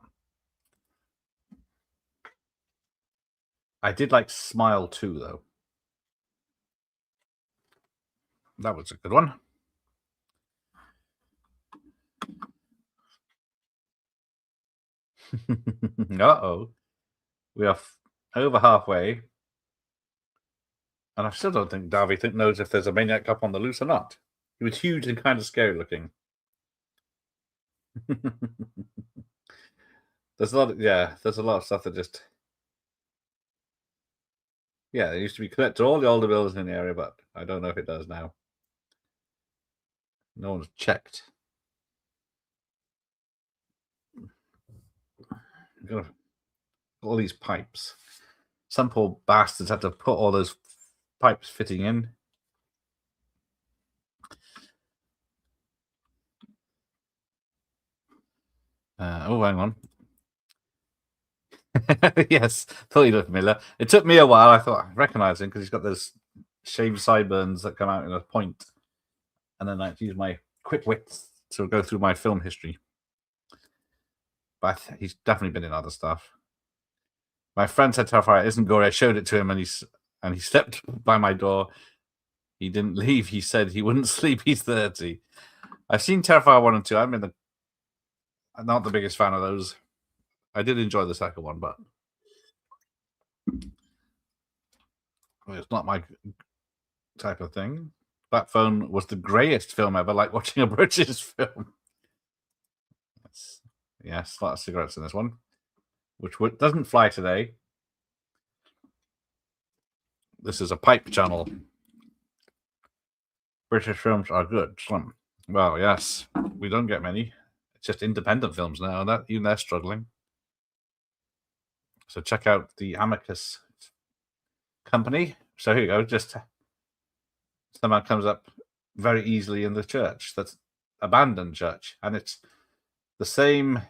I did like Smile 2, though. That was a good one. Uh-oh. We are over halfway. And I still don't think Darby knows if there's a Maniac Cop on the loose or not. He was huge and kind of scary looking. There's a lot of stuff that just... Yeah, it used to be connected to all the older buildings in the area, but I don't know if it does now. No one's checked. All these pipes. Some poor bastards had to put all those pipes fitting in. Oh, hang on. Yes, thought he looked familiar. It took me a while. I thought I recognized him because he's got those shaved sideburns that come out in a point. And then I use my quick wits to go through my film history. But he's definitely been in other stuff. My friend said Terrifier isn't gory. I showed it to him, and he stepped by my door. He didn't leave. He said he wouldn't sleep. He's 30. I've seen Terrifier 1 and 2. I'm not the biggest fan of those. I did enjoy the second one, but it's not my type of thing. Black Phone was the greyest film ever, like watching a British film. Yes, a lot of cigarettes in this one, which doesn't fly today. This is a pipe channel. British films are good. Well, yes, we don't get many. It's just independent films now, and even they're struggling. So check out the Amicus company. So here you go. Just someone comes up very easily in the church. That's abandoned church, and it's the same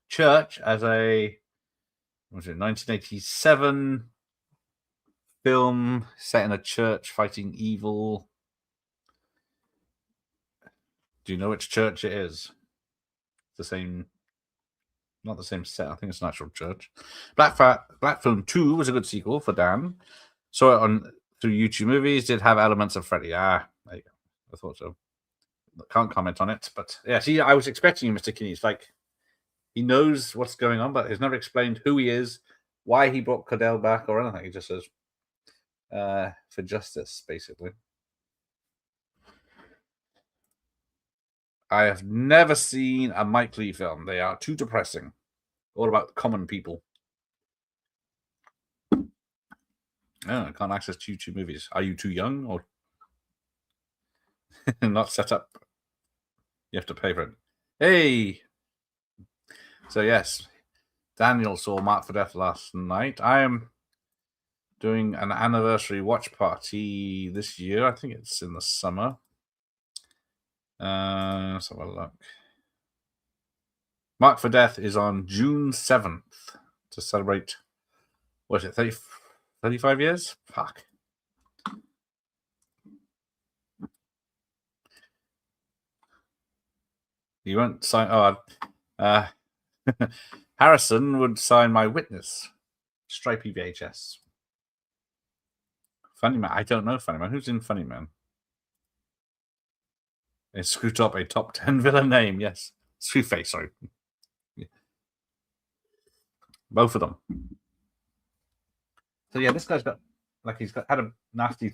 church as a 1987 film set in a church fighting evil. Do you know which church it is? The same. Not the same set. I think it's an actual church. Black Phone 2 was a good sequel for Dan. Saw it through YouTube Movies. Did have elements of Freddy. There you go. I thought so. Can't comment on it. But yeah, see, I was expecting Mr. Kinney. It's like he knows what's going on, but he's never explained who he is, why he brought Cadell back, or anything. He just says for justice, basically. I have never seen a Mike Lee film. They are too depressing. All about common people. Oh, I can't access YouTube Movies. Are you too young or not set up? You have to pay for it. Hey! So, yes, Daniel saw Marked for Death last night. I am doing an anniversary watch party this year. I think it's in the summer. Let's have a look. Mark for Death is on June 7th to celebrate, what is it, 35 years? Fuck. You won't sign. Oh, Harrison would sign My Witness. Stripey VHS. Funny Man. I don't know Funny Man. Who's in Funny Man? It's Screwed Up, a top 10 villain name. Yes. Screwface, sorry. Yeah. Both of them. So yeah, this guy's got, like, had a nasty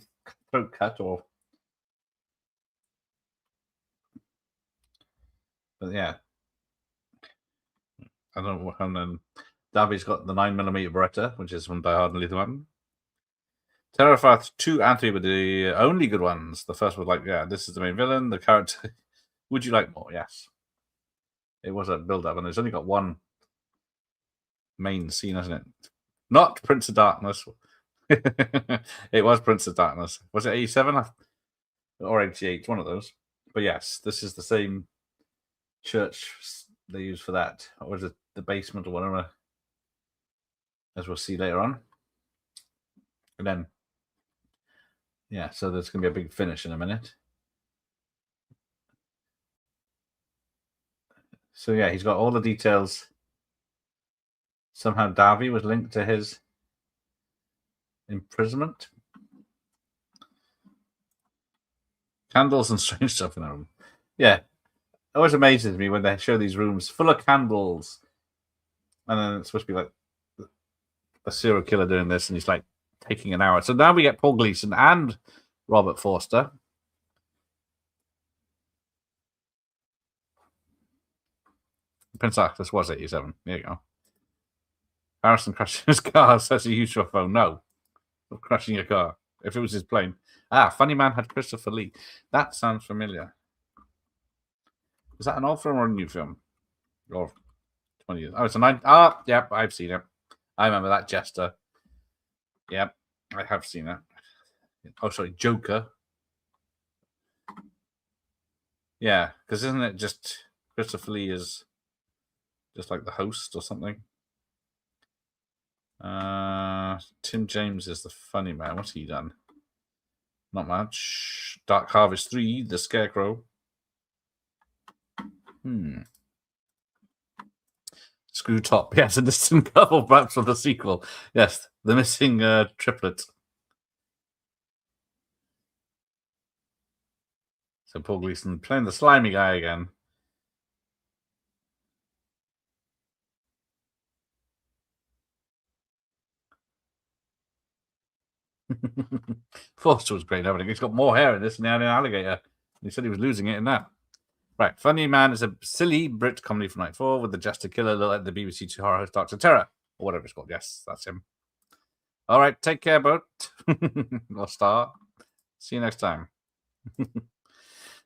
throat cut, or. But yeah. I don't know what. And then Davi's got the 9mm Beretta, which is from Die Hard and Lethal Weapon. Terrified 2 and 3 were the only good ones. The first was like, yeah, this is the main villain. The character. Would you like more? Yes. It was a build-up, and it's only got one main scene, hasn't it? Not Prince of Darkness. It was Prince of Darkness. Was it 87 or 88? One of those. But yes, this is the same church they used for that. Or was it the basement or whatever? As we'll see later on. And then, yeah, so there's going to be a big finish in a minute. So yeah, he's got all the details. Somehow Davi was linked to his imprisonment. Candles and strange stuff in the room. Yeah. It always amazes me when they show these rooms full of candles. And then it's supposed to be like a serial killer doing this, and he's like taking an hour. So now we get Paul Gleason and Robert Forster. Prince Arthur was 87. There you go. Harrison crashing his car, says he used your phone. No. Of crashing your car. If it was his plane. Funny Man had Christopher Lee. That sounds familiar. Is that an old film or a new film? Or 20 years? Oh, it's a 9. Yep, I've seen it. I remember that Jester. Yep, I have seen it. Oh, sorry, Joker. Yeah, because isn't it just Christopher Lee is just like the host or something? Tim James is the funny man. What's he done? Not much. Dark Harvest 3, The Scarecrow. Screw Top. Yes, a distant couple perhaps for the sequel. Yes, the missing triplet. So Paul Gleason playing the slimy guy again. Forster was great, everything. He's got more hair in this than an alligator. He said he was losing it in that. Right, Funny Man is a silly Brit comedy from '94 with the Jester Killer look like the BBC Two horror host Dr. Terror, or whatever it's called. Yes, that's him. All right, take care, boat. Or star. See you next time.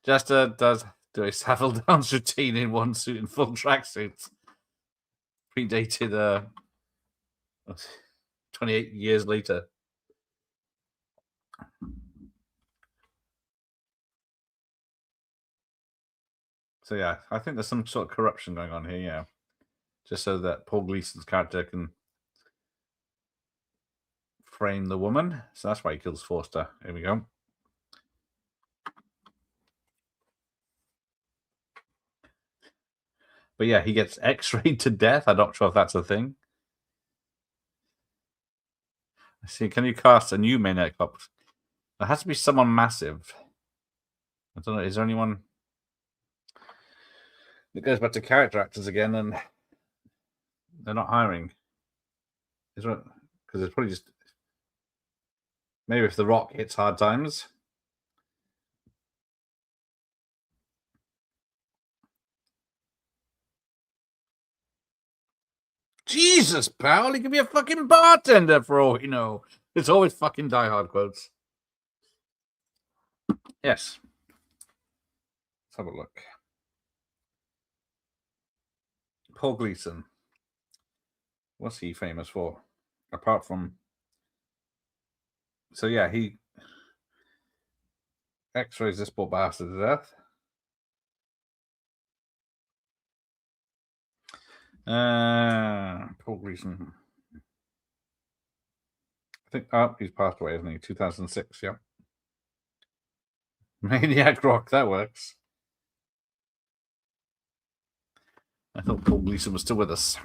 Jester does do a Savile Downs routine in one suit in full tracksuits. Predated 28 years later. So yeah, I think there's some sort of corruption going on here, yeah. Just so that Paul Gleason's character can frame the woman. So that's why he kills Forster. Here we go. But yeah, he gets x-rayed to death. I'm not sure if that's a thing. I see. Can you cast a new Maniac cop? There has to be someone massive. I don't know. Is there anyone? It goes back to character actors again, and they're not hiring. Is there? Because it's probably just maybe if The Rock hits hard times. Jesus, pal, he could be a fucking bartender for all we know. It's always fucking Die Hard quotes. Yes. Let's have a look. Paul Gleason. What's he famous for? Apart from So yeah, he X-rays this poor bastard to death. Paul Gleason. I think he's passed away, isn't he? 2006, yeah. Maniac Rock, that works. I thought Paul Gleason was still with us.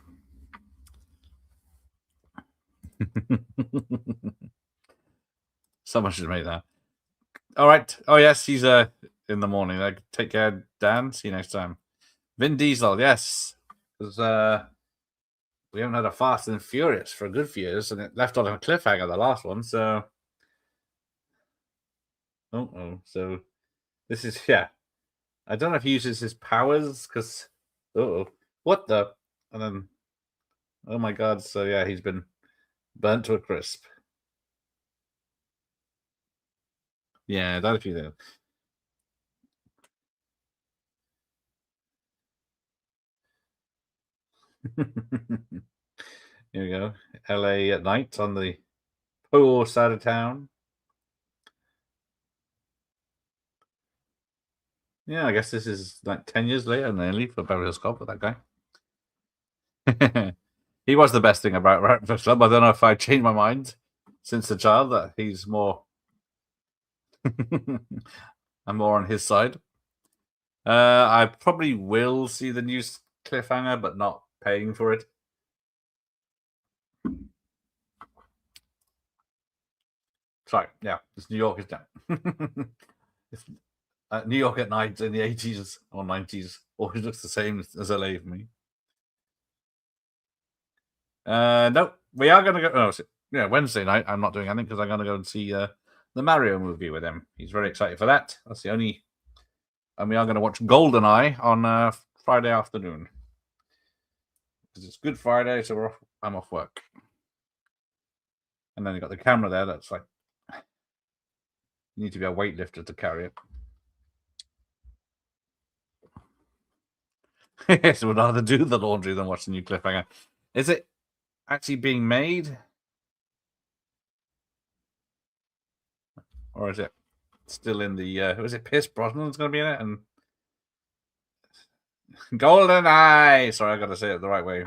Someone should make that. All right. Oh yes, he's in the morning. Take care, Dan. See you next time. Vin Diesel, yes. Because we haven't had a Fast and Furious for a good few years, and it left on a cliffhanger, the last one, so so this is I don't know if he uses his powers because what the, and then oh my god, so yeah, he's been burnt to a crisp. Yeah, that a few things. Here we go. LA at night on the poor side of town. Yeah, I guess this is like 10 years later nearly for Beverly Hills Cop with that guy. He was the best thing about Breakfast Club. I don't know if I changed my mind since the child that he's more I'm more on his side. I probably will see the new cliffhanger, but not paying for it. Sorry, yeah, it's New York is down. New York at night in the 80s or 90s always looks the same as LA for me. No, we are going to go. Oh, yeah, Wednesday night. I'm not doing anything because I'm going to go and see the Mario movie with him. He's very excited for that. That's the only. And we are going to watch GoldenEye on Friday afternoon because it's Good Friday, so I'm off work. And then you got the camera there. That's like you need to be a weightlifter to carry it. Yes, would rather do the laundry than watch the new cliffhanger. Is it actually being made? Or is it still in the was it Pierce Brosnan's gonna be in it? And GoldenEye! Sorry, I gotta say it the right way.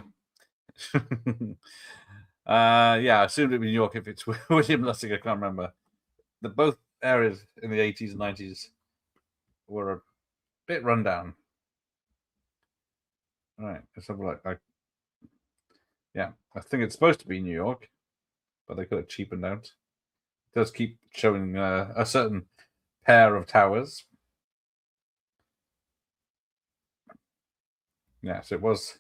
Yeah, I assumed it'd be New York if it's William Lustig, I can't remember. Both areas in the 80s and 90s were a bit run down. All right, let's have a look. Yeah, I think it's supposed to be New York, but they could have cheapened out. It does keep showing a certain pair of towers. Yes, it was.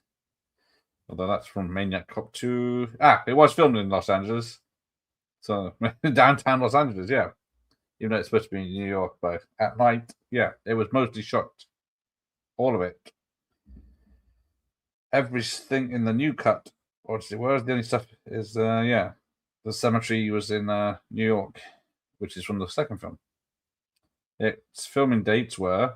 Although that's from Maniac Cop 2. It was filmed in Los Angeles. So, downtown Los Angeles, yeah. Even though it's supposed to be in New York, but at night, yeah, it was mostly shot. All of it. Everything in the new cut, whereas the only stuff is, the cemetery was in New York, which is from the second film. Its filming dates were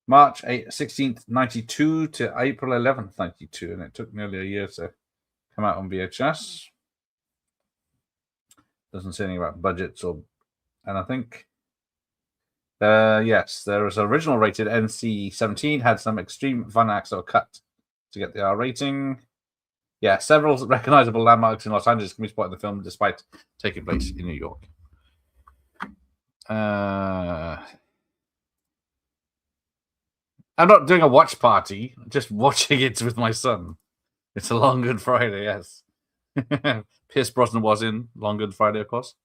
March 16th, 92 to April 11th, 92, and it took nearly a year to come out on VHS. Doesn't say anything about budgets and I think, yes, there was original rated NC-17, had some extreme fun acts that were cut to get the R rating. Yeah, several recognizable landmarks in Los Angeles can be spotted in the film despite taking place in New York. I'm not doing a watch party, just watching it with my son. It's a long Good Friday, yes. Pierce Brosnan was in Long Good Friday, of course.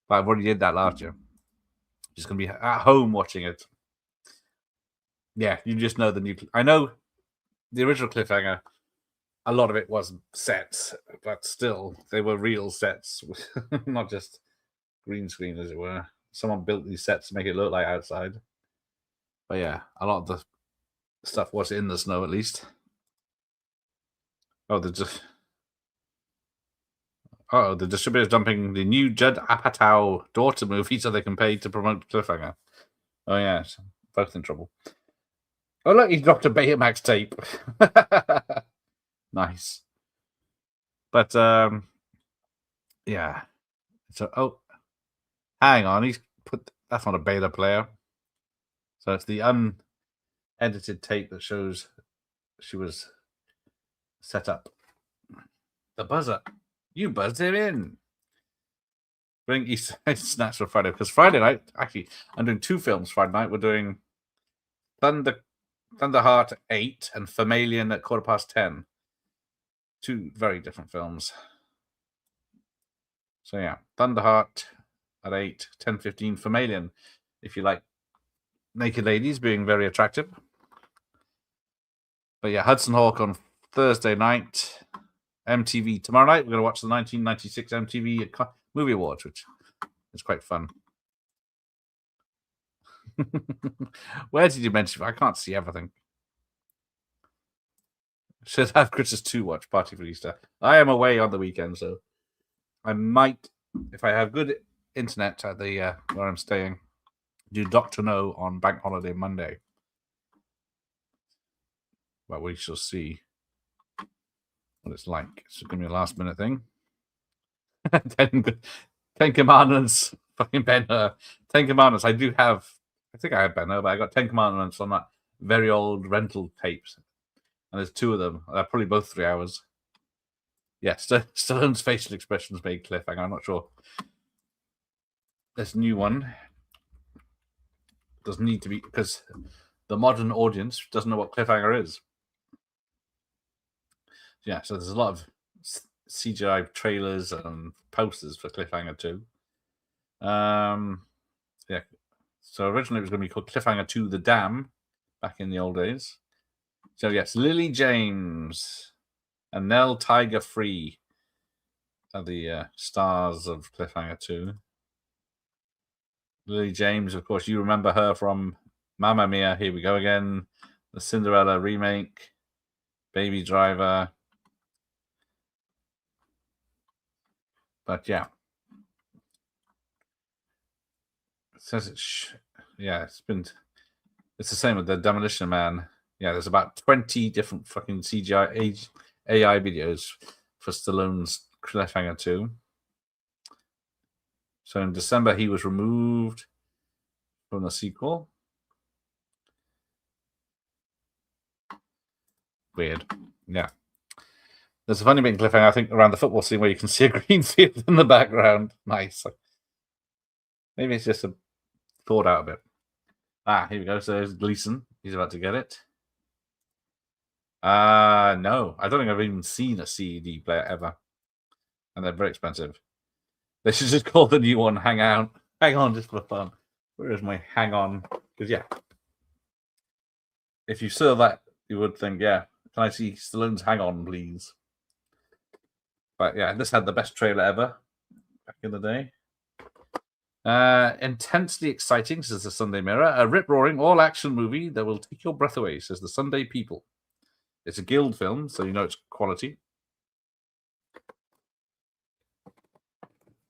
But I've already did that last year. Just going to be at home watching it. Yeah, you just know the new... I know the original cliffhanger, a lot of it was sets, but still, they were real sets, not just green screen, as it were. Someone built these sets to make it look like outside. But yeah, a lot of the stuff was in the snow, at least. Oh, the distributor's dumping the new Judd Apatow daughter movie so they can pay to promote Cliffhanger. Oh, yeah, both in trouble. Oh, look, he dropped a Betamax tape. Nice. But, yeah. So, Hang on, that's not a beta player. So it's the unedited tape that shows she was set up. The buzzer. You buzzed him in. Bring Easter egg snacks for Friday, because Friday night, actually, I'm doing 2 films Friday night. We're doing Thunderheart 8 and Famalian at 10:15. 2 very different films. So yeah, Thunderheart at 8, 10:15, Famalian, if you like naked ladies being very attractive. But yeah, Hudson Hawk on Thursday night, MTV tomorrow night. We're going to watch the 1996 MTV Movie Awards, which is quite fun. Where did you mention? I can't see everything. Should have Chris's 2 watch Party for Easter. I am away on the weekend, so I might, if I have good internet at the where I'm staying, do Dr. No on Bank Holiday Monday. But we shall see what it's like. It's going to be a last minute thing. 10 Commandments, fucking Ben-Hur. 10 Commandments. I think I have Ben-Hur, but I got 10 Commandments on that very old rental tapes. And there's 2 of them. They're probably both 3 hours. Yeah, Stallone's facial expressions made cliffhanger. I'm not sure. This new one doesn't need to be, because the modern audience doesn't know what cliffhanger is. Yeah, so there's a lot of CGI trailers and posters for Cliffhanger 2. Yeah. So originally it was going to be called Cliffhanger 2 The Dam back in the old days. So yes, Lily James and Nell Tiger Free are the stars of Cliffhanger 2. Lily James, of course, you remember her from Mamma Mia, Here We Go Again, the Cinderella remake, Baby Driver. But yeah, it says it's the same with the Demolition Man. Yeah, there's about 20 different fucking CGI AI videos for Stallone's Cliffhanger 2. So in December, he was removed from the sequel. Weird. Yeah. There's a funny bit in Cliffhanger, I think, around the football scene where you can see a green field in the background. Nice. Maybe it's just thought out a bit. Here we go. So there's Gleason. He's about to get it. No. I don't think I've even seen a CED player ever. And they're very expensive. They should just call the new one Hang On. Hang On, just for fun. Where is my Hang On? Because, yeah. If you saw that, you would think, yeah, can I see Stallone's Hang On, please? But yeah, this had the best trailer ever back in the day. Intensely exciting, says the Sunday Mirror. A rip-roaring, all-action movie that will take your breath away, says the Sunday People. It's a Guild film, so you know it's quality.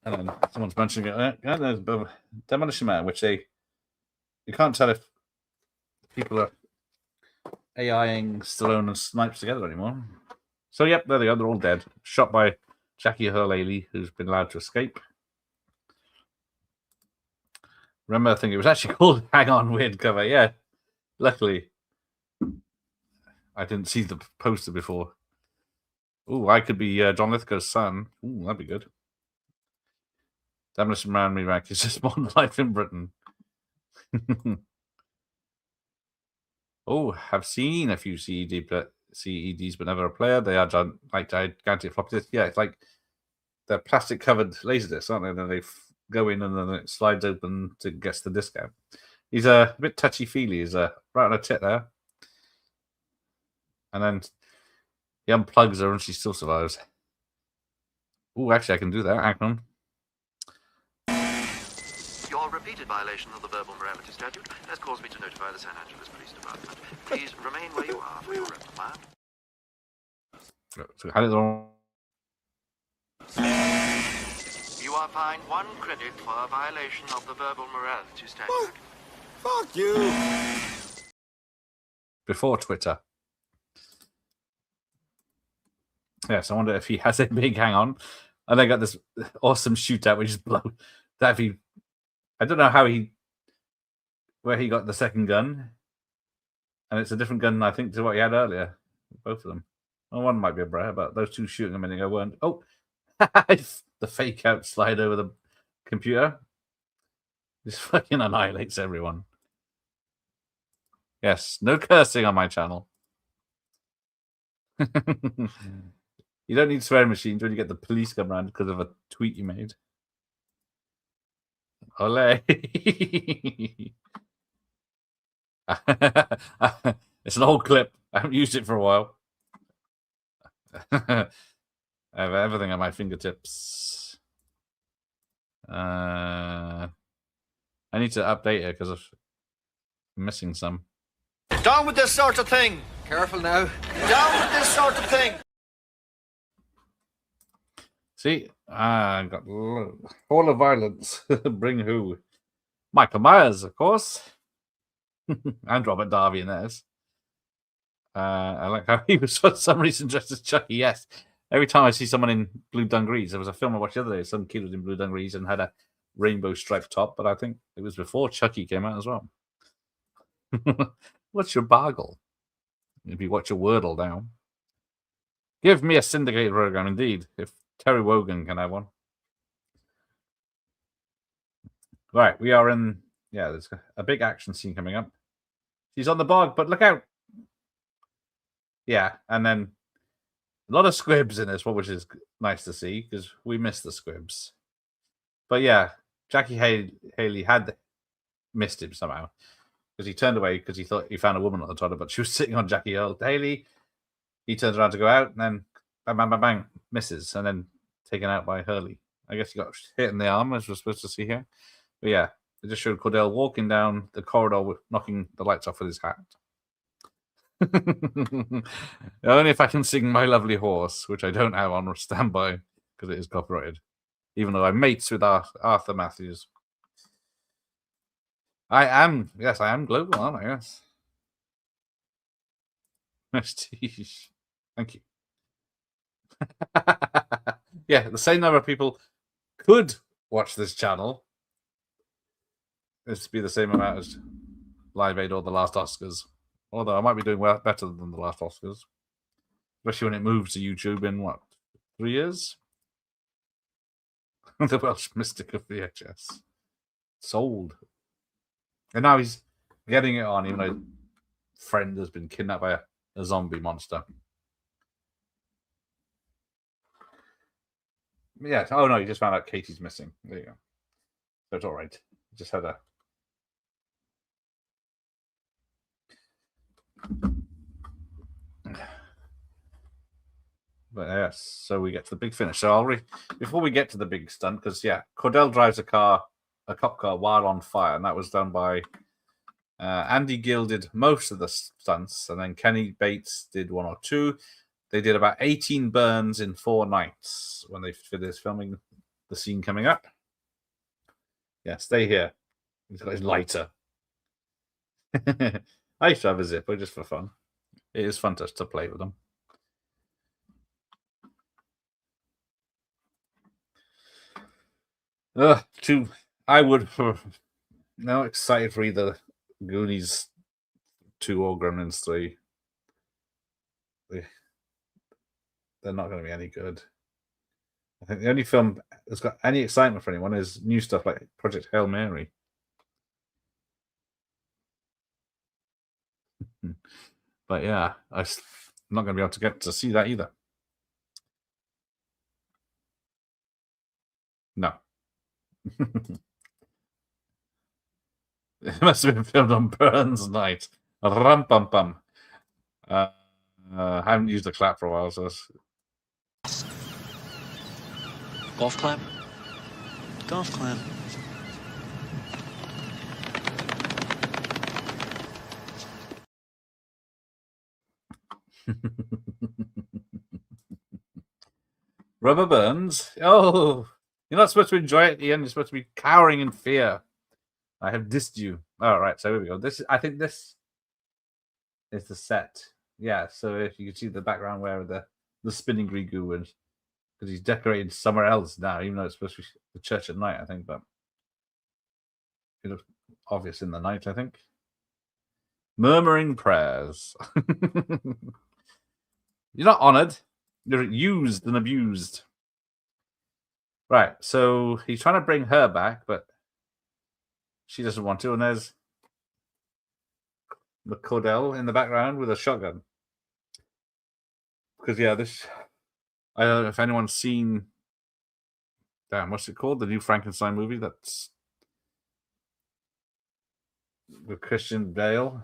And then someone's mentioning it. There's Demolition Man, which you can't tell if people are AIing Stallone and Snipes together anymore. So, yep, there they are. They're all dead. Shot by Jackie Hurley, who's been allowed to escape. Remember, I think it was actually called Hang On, weird cover. Yeah, luckily, I didn't see the poster before. Ooh, I could be John Lithgow's son. Ooh, that'd be good. Demolition Man remake is just modern life in Britain. Oh, I've seen a few CEDs, but never a player. They are like gigantic floppy disks. Yeah, it's like they're plastic covered laserdiscs, aren't they? And then they go in and then it slides open to get the disc out. He's a bit touchy feely. He's right on her tit there, and then he unplugs her and she still survives. Oh, actually, I can do that. Hang on. Your repeated violation of the verbal morality statute has caused me to notify the San Angeles Police Department. Please remain where you are for your reprimand. So how did You are fined 1 credit for a violation of the verbal morality statute. Fuck you! Before Twitter. Yes, I wonder if he has a big hang on. And they got this awesome shootout which is blow. That'd be I don't know where he got the second gun, and it's a different gun, I think, to what he had earlier. Both of them. Well, one might be a Brer, but those two shooting a minute ago weren't. Oh, the fake out slide over the computer just fucking annihilates everyone. Yes, no cursing on my channel. You don't need swearing machines when you get the police come around because of a tweet you made. Ole. It's an old clip. I haven't used it for a while. I have everything at my fingertips. I need to update it because I'm missing some. Down with this sort of thing. Careful now. Down with this sort of thing. See, I got all of violence. Bring who? Michael Myers, of course. And Robert Darby in theirs. I like how he was for some reason dressed as Chucky. Yes. Every time I see someone in blue dungarees, there was a film I watched the other day. Some kid was in blue dungarees and had a rainbow striped top, but I think it was before Chucky came out as well. What's your boggle? If you watch a Wordle now. Give me a syndicated program, indeed. If Terry Wogan can have one. Right, we are in. Yeah, there's a big action scene coming up. She's on the bog, but look out. Yeah, and then a lot of squibs in this one, which is nice to see because we missed the squibs. But yeah, Jackie Haley had missed him somehow because he turned away because he thought he found a woman on the toilet, but she was sitting on Jackie Haley. He turns around to go out, and then bang, bang, bang, bang, misses, and then taken out by Hurley. I guess he got hit in the arm, as we're supposed to see here. But yeah, it just showed Cordell walking down the corridor, knocking the lights off with his hat. Only if I can sing My Lovely Horse, which I don't have on standby because it is copyrighted, even though I'm mates with Arthur Matthews. I am global, aren't I? Yes. Prestige. Thank you. Yeah, the same number of people could watch this channel. This would be the same amount as Live Aid or the last Oscars. Although I might be doing better than the last Oscars. Especially when it moves to YouTube in, 3 years? The Welsh Mystic of VHS. Sold. And now he's getting it on, even though friend has been kidnapped by a zombie monster. Yeah. Oh, no, you just found out Katie's missing. There you go. So it's all right. Just had a... But yes, so we get to the big finish. So before we get to the big stunt, because yeah, Cordell drives a cop car while on fire, and that was done by Andy Gill did most of the stunts, and then Kenny Bates did 1 or 2. They did about 18 burns in 4 nights when they finished filming the scene coming up. Yeah, stay here. He's got his lighter. I used to have a Zippo just for fun. It is fun to play with them. I would now excited for either Goonies 2 or Gremlins 3. They're not going to be any good. I think the only film that's got any excitement for anyone is new stuff like Project Hail Mary. But yeah, I'm not going to be able to get to see that either. No. It must have been filmed on Burns Night. Rum pum pum. I haven't used a clap for a while, so golf clap. Golf clap. Rubber burns. Oh, you're not supposed to enjoy it, Ian. You're supposed to be cowering in fear. I have dissed you. All right, so here we go. I think this is the set. Yeah, so if you can see the background where the spinning green goo is, because he's decorated somewhere else now, even though it's supposed to be the church at night, I think. But obvious in the night, I think. Murmuring prayers. You're not honored. You're used and abused. Right, so he's trying to bring her back, but she doesn't want to, and there's the Cordell in the background with a shotgun. Because, yeah, this... I don't know if anyone's seen... Damn, what's it called? The new Frankenstein movie that's... with Christian Bale.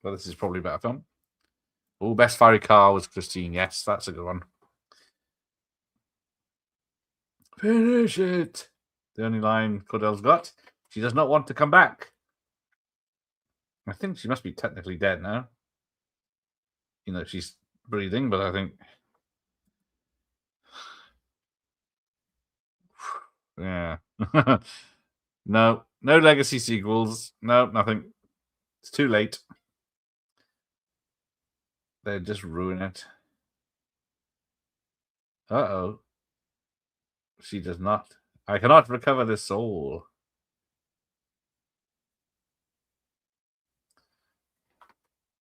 Well, this is probably a better film. Oh, best fiery car was Christine. Yes, that's a good one. Finish it. The only line Cordell's got. She does not want to come back. I think she must be technically dead now. You know, she's breathing, but I think... Yeah. No legacy sequels. No, nothing. It's too late. They just ruin it. Uh-oh. She does not. I cannot recover this soul.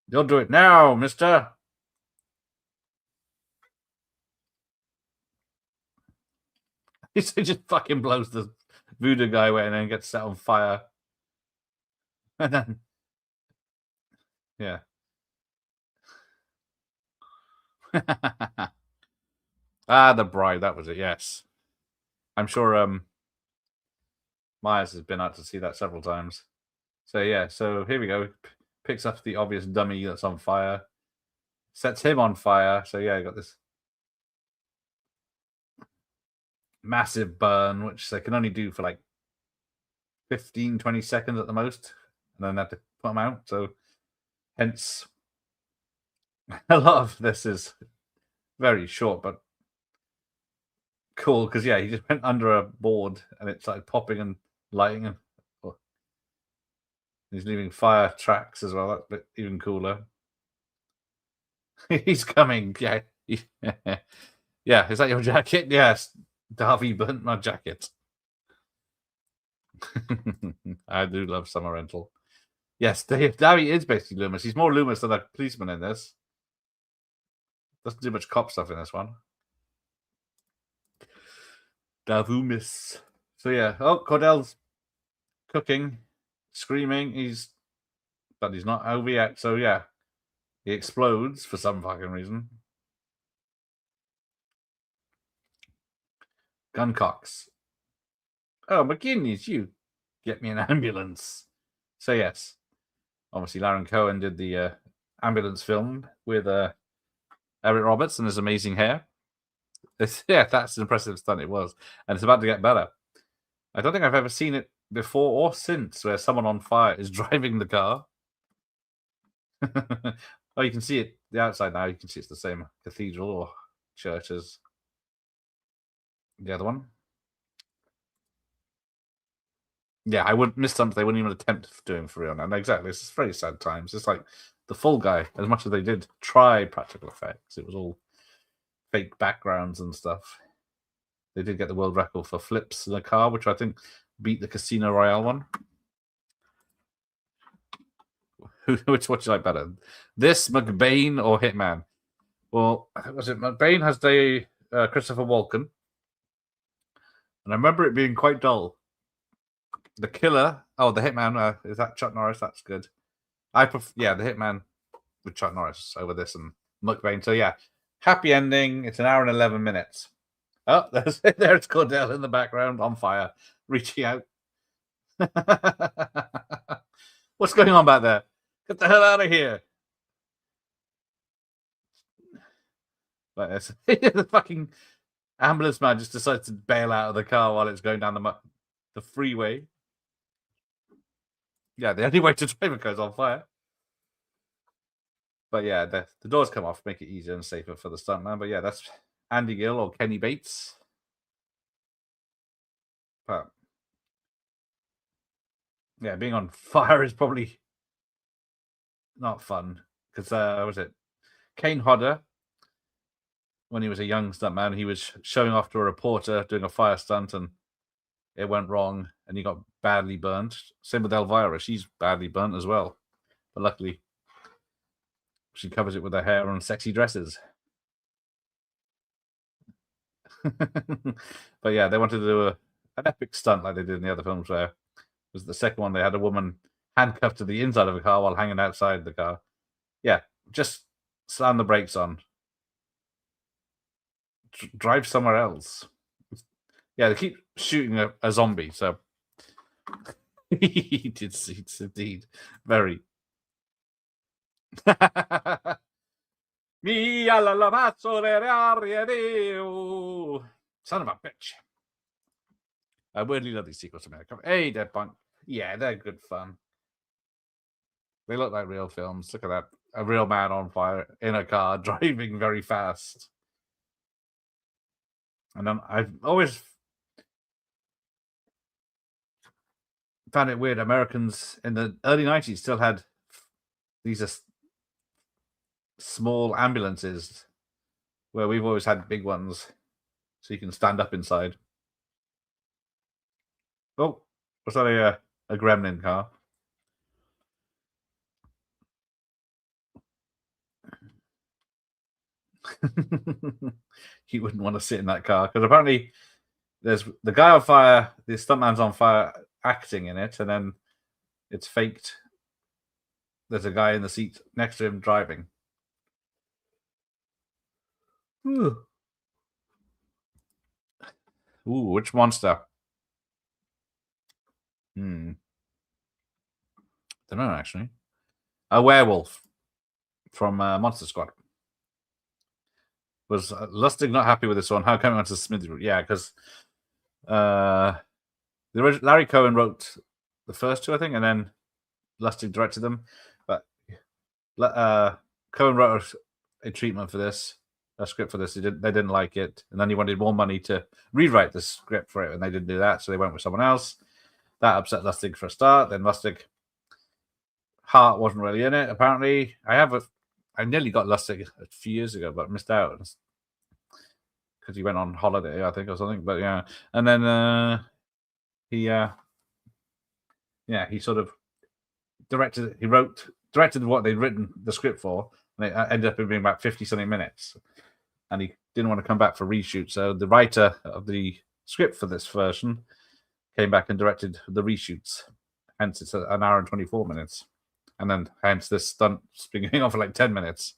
You'll do it now, mister. He just fucking blows the voodoo guy away and then gets set on fire. And then... Yeah. The Bride, that was it, yes. I'm sure Myers has been out to see that several times. So yeah, so here we go. Picks up the obvious dummy that's on fire. Sets him on fire. So yeah, you got this massive burn, which they can only do for like 15, 20 seconds at the most. And then they have to put them out. So hence, a lot of this is very short, but cool. Because yeah, he just went under a board and it started popping and lighting. And he's leaving fire tracks as well. That's a bit even cooler. He's coming. Yeah. Yeah, is that your jacket? Yes. Darby burnt my jacket. I do love Summer Rental. Yes, Darby is basically Loomis. He's more Loomis than a policeman in this. Doesn't do much cop stuff in this one. Davumis. So yeah. Oh, Cordell's cooking, screaming. But he's not over yet. So yeah, he explodes for some fucking reason. Guncocks. Oh, McGinnis, you get me an ambulance. So yes, obviously Lauren Cohen did the ambulance film with Eric Roberts and his amazing hair. Yeah, that's an impressive stunt it was. And it's about to get better. I don't think I've ever seen it before or since where someone on fire is driving the car. Oh, you can see it the outside now. You can see it's the same cathedral or church as the other one. Yeah, I would miss something. They wouldn't even attempt doing for real now. Exactly. It's very sad times. It's like the Fall Guy, as much as they did try practical effects, it was all fake backgrounds and stuff. They did get the world record for flips in a car, which I think beat the Casino Royale one. Which what you like better? This, McBain, or Hitman? Well, was it McBain has the Christopher Walken, and I remember it being quite dull. The Killer, the Hitman, is that Chuck Norris? That's good. The Hitman with Chuck Norris over this and McBain. So yeah, happy ending. It's an hour and 11 minutes. Oh, there's Cordell in the background on fire, reaching out. What's going on back there? Get the hell out of here. Like this. The fucking ambulance man just decides to bail out of the car while it's going down the freeway. Yeah, the only way to drive it goes on fire. But yeah, the doors come off, make it easier and safer for the stuntman. But yeah, that's Andy Gill or Kenny Bates. But yeah, being on fire is probably not fun because was it Kane Hodder when he was a young stuntman, he was showing off to a reporter doing a fire stunt, and it went wrong, and he got badly burnt. Same with Elvira; she's badly burnt as well, but luckily, she covers it with her hair and sexy dresses. But yeah, they wanted to do an epic stunt like they did in the other films. Where it was the second one, they had a woman handcuffed to the inside of a car while hanging outside the car. Yeah, just slam the brakes on. Drive somewhere else. Yeah, they keep shooting a zombie, so he did indeed. Very. Son of a bitch. I weirdly love these sequels to Manic. Hey, Dead Punk. Yeah, they're good fun. They look like real films. Look at that. A real man on fire in a car driving very fast. And then I've always found it weird. Americans in the early 90s still had these small ambulances where we've always had big ones so you can stand up inside. Oh, was that a gremlin car? You wouldn't want to sit in that car because apparently there's the guy on fire, the stuntman's on fire acting in it, and then it's faked. There's a guy in the seat next to him driving. Ooh, which monster? Don't know actually. A werewolf from Monster Squad. Was Lustig not happy with this one? How come he went to Smithy? Yeah, because Larry Cohen wrote the first two, I think, and then Lustig directed them. But Cohen wrote a treatment for this, a script for this. They didn't like it, and then he wanted more money to rewrite the script for it, and they didn't do that, so they went with someone else. That upset Lustig for a start. Then Lustig heart wasn't really in it. Apparently, I nearly got Lustig a few years ago, but missed out because he went on holiday, I think, or something. But yeah, and then he sort of directed what they'd written the script for, and it ended up being about 50-something minutes. And he didn't want to come back for reshoot, so the writer of the script for this version came back and directed the reshoots. Hence, it's an hour and 24 minutes. And then, hence, this stunt's been going on for like 10 minutes.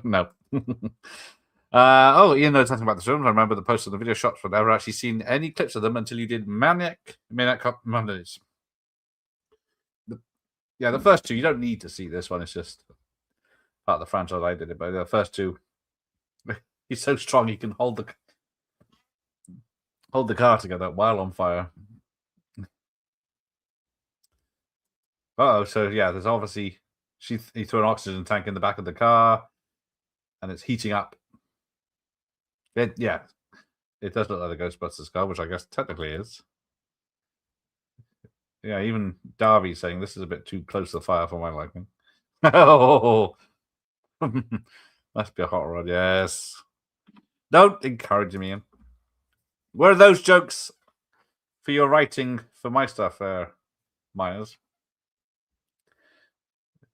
No. Ian knows something about the films. I remember the post of the video shots, but I've never actually seen any clips of them until you did Maniac Mondays. The first two, you don't need to see this one. It's just part of the franchise. I did it, but the first two, he's so strong he can hold the car together while on fire. So yeah, there's obviously he threw an oxygen tank in the back of the car, and it's heating up. It does look like a Ghostbusters car, which I guess technically is. Yeah, even Darby saying this is a bit too close to the fire for my liking. Oh, must be a hot rod. Yes. Don't encourage me. Where are those jokes for your writing for my stuff, Myers?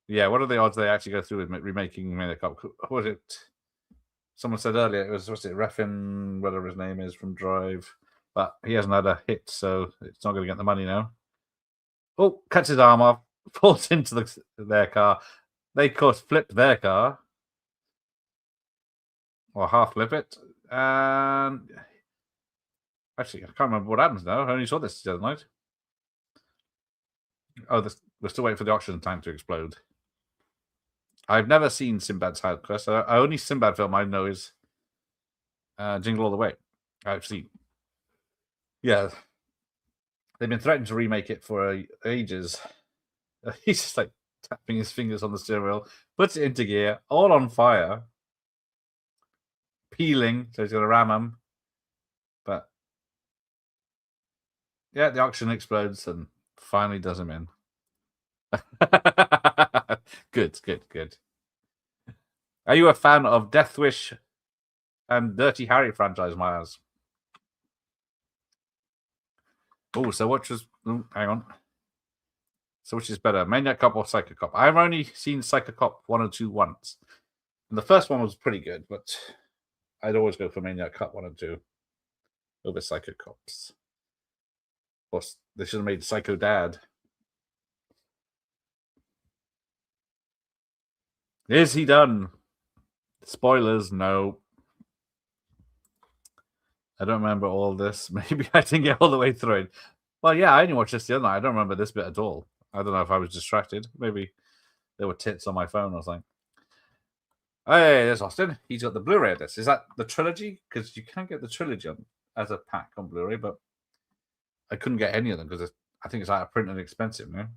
Yeah, what are the odds they actually go through with remaking Maniac? What was it? Someone said earlier it was Refn, whatever his name is, from Drive, but he hasn't had a hit, so it's not going to get the money now. Oh, cuts his arm off, falls into their car. They, of course, flip their car, or half flip it, and actually, I can't remember what happens now. I only saw this the other night. Oh, we're still waiting for the oxygen tank to explode. I've never seen Sinbad's House Quest. The only Sinbad film I know is Jingle All the Way. I've seen. Yeah. They've been threatening to remake it for ages. He's just like tapping his fingers on the steering wheel, puts it into gear, all on fire, peeling, so he's going to ram him. But yeah, the oxygen explodes and finally does him in. Good. Are you a fan of Death Wish and Dirty Harry franchise, Myers? Oh, so which was... hang on. So which is better, Maniac Cop or Psycho Cop? I've only seen Psycho Cop 1 and 2 once. And the first one was pretty good, but I'd always go for Maniac Cop 1 and 2 over Psycho Cops. Of course, they should have made Psycho Dad. Is he done? Spoilers, no. I don't remember all this. Maybe I didn't get all the way through it. Well, yeah, I only watched this the other night. I don't remember this bit at all. I don't know if I was distracted. Maybe there were tits on my phone or something. Hey, there's Austin. He's got the Blu-ray of this. Is that the trilogy? Because you can get the trilogy as a pack on Blu-ray, but I couldn't get any of them because I think it's out of print and expensive now.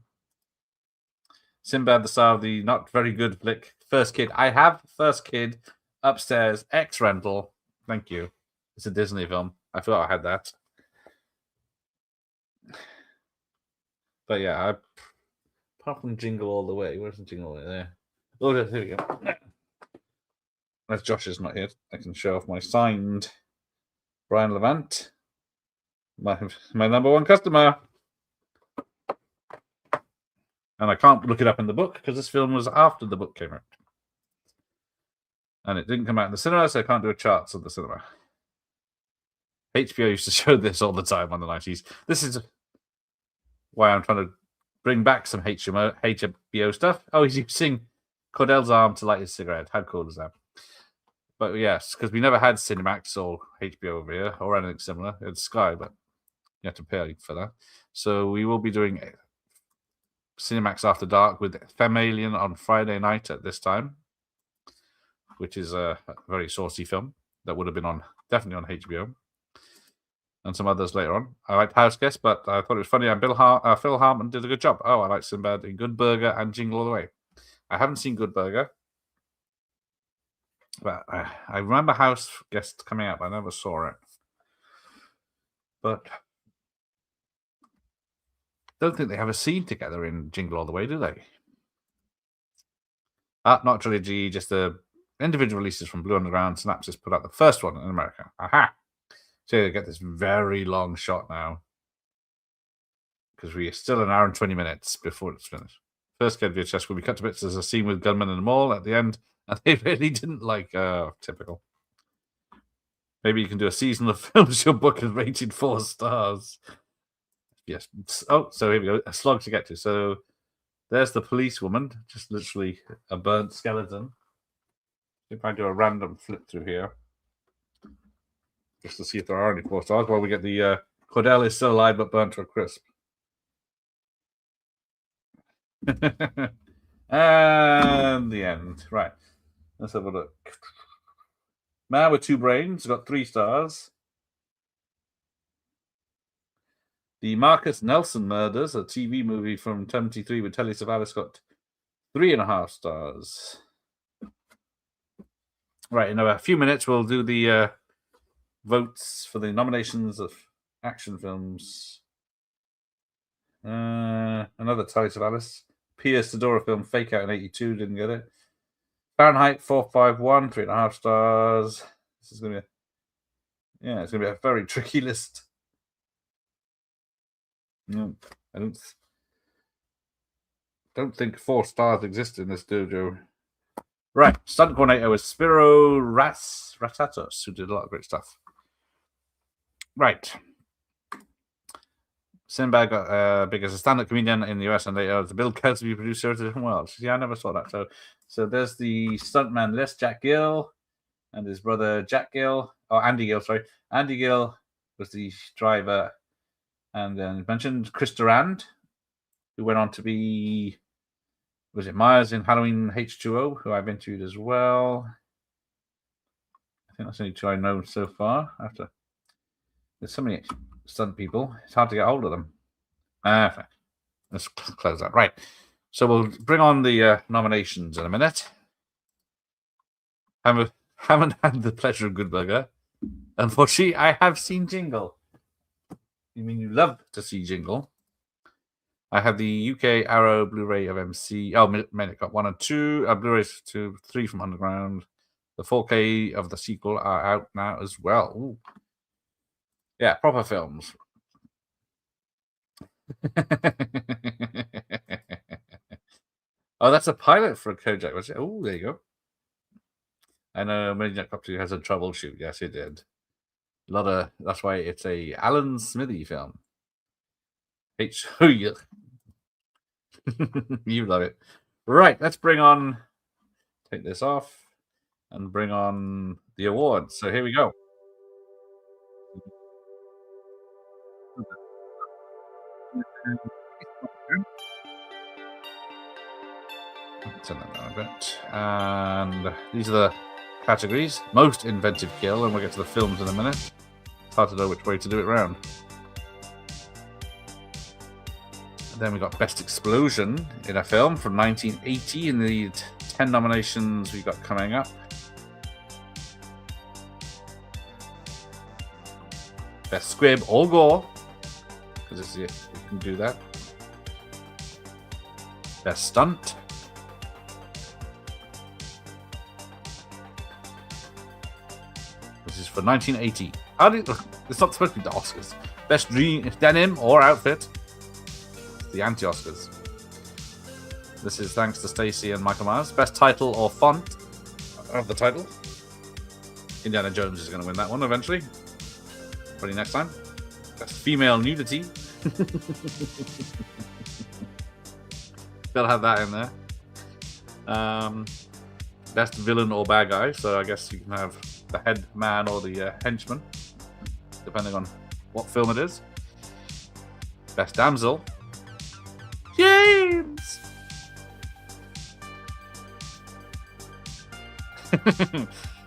Sinbad, the star of the not very good flick, First Kid. I have First Kid upstairs, X rental. Thank you. It's a Disney film. I thought I had that. But yeah, apart from Jingle All the Way, where's the Jingle All the Way? There. Oh, here we go. As Josh is not here, I can show off my signed Brian Levant, my number one customer. And I can't look it up in the book because this film was after the book came out. And it didn't come out in the cinema, so I can't do a charts of the cinema. HBO used to show this all the time on the 90s. This is why I'm trying to bring back some HBO stuff. Oh, he's using Cordell's arm to light his cigarette. How cool is that? But yes, because we never had Cinemax or HBO over here or anything similar. It's Sky, but you have to pay for that. So we will be doing Cinemax After Dark with Femalien on Friday night at this time, which is a very saucy film that would have been definitely on HBO. And some others later on. I liked House Guest, but I thought it was funny. And Phil Hartman did a good job. Oh, I like Sinbad in Good Burger and Jingle All the Way. I haven't seen Good Burger, but I remember House Guest coming out, but I never saw it. But don't think they have a scene together in Jingle All the Way, do they? Not trilogy, just the individual releases from Blue Underground. Synapses put out the first one in America. Aha! So you get this very long shot now because we are still an hour and 20 minutes before it's finished. First Kid VHS will be cut to bits. There's a scene with gunmen in the mall at the end, and they really didn't like typical. Maybe you can do a season of films your book is rated 4 stars. Yes. Oh, so here we go. A slog to get to. So there's the policewoman, just literally a burnt skeleton. If I do a random flip through here, just to see if there are any 4 stars, while we get the Cordell is still alive but burnt to a crisp. And the end. Right. Let's have a look. Man with Two Brains got 3 stars. The Marcus Nelson Murders, a TV movie from 73 with Telly Savalas, got 3.5 stars. Right, in a few minutes, we'll do the votes for the nominations of action films. Another Telly Savalas. Pia Sedora film Fake Out in 82, didn't get it. Fahrenheit 451, 3.5 stars. This is going to be it's going to be a very tricky list. No, I don't think 4 stars exist in this dojo. Right, stunt coordinator was Spiro Ratatos, who did a lot of great stuff. Right. Sinbad got big as a stand-up comedian in the US and later the Bill Cosby producer of the different worlds. Yeah, I never saw that. So there's the stuntman list: Jack Gill and his brother Andy Gill. Sorry, Andy Gill was the driver, and then mentioned Chris Durand, who went on to be Myers in Halloween H2O, who I've interviewed as well. I think that's the only 2 I know so far. There's so many stunt people, it's hard to get hold of them. Let's close that. Right. So we'll bring on the nominations in a minute. Haven't had the pleasure of Good Burger. Unfortunately, I have seen Jingle. You mean you love to see Jingle? I have the UK Arrow Blu-ray of MC. Oh, Manic got 1 and 2. Blu-rays 2, 3 from Underground. The 4K of the sequel are out now as well. Ooh. Yeah, proper films. Oh, that's a pilot for a Kojak, was it? Oh, there you go. I know Maniac Cop 2 has a troubleshoot. Yes, it did. That's why it's a Alan Smithy film. You love it. Right, let's take this off and bring on the awards. So here we go. Turn that down a bit. And these are the categories. Most inventive kill, and we'll get to the films in a minute. It's hard to know which way to do it round. And then we got Best Explosion in a film from 1980 in the 10 nominations we got coming up. Best Squib or Gore, because you can do that. Best Stunt. This is for 1980. It's not supposed to be the Oscars. Best Denim or Outfit. The anti-Oscars. This is thanks to Stacey and Michael Myers. Best Title or Font of the title. Indiana Jones is going to win that one eventually. Probably next time. Best Female Nudity. Gotta have that in there. Best Villain or Bad Guy. So I guess you can have the head man or the henchman, depending on what film it is. Best Damsel. James!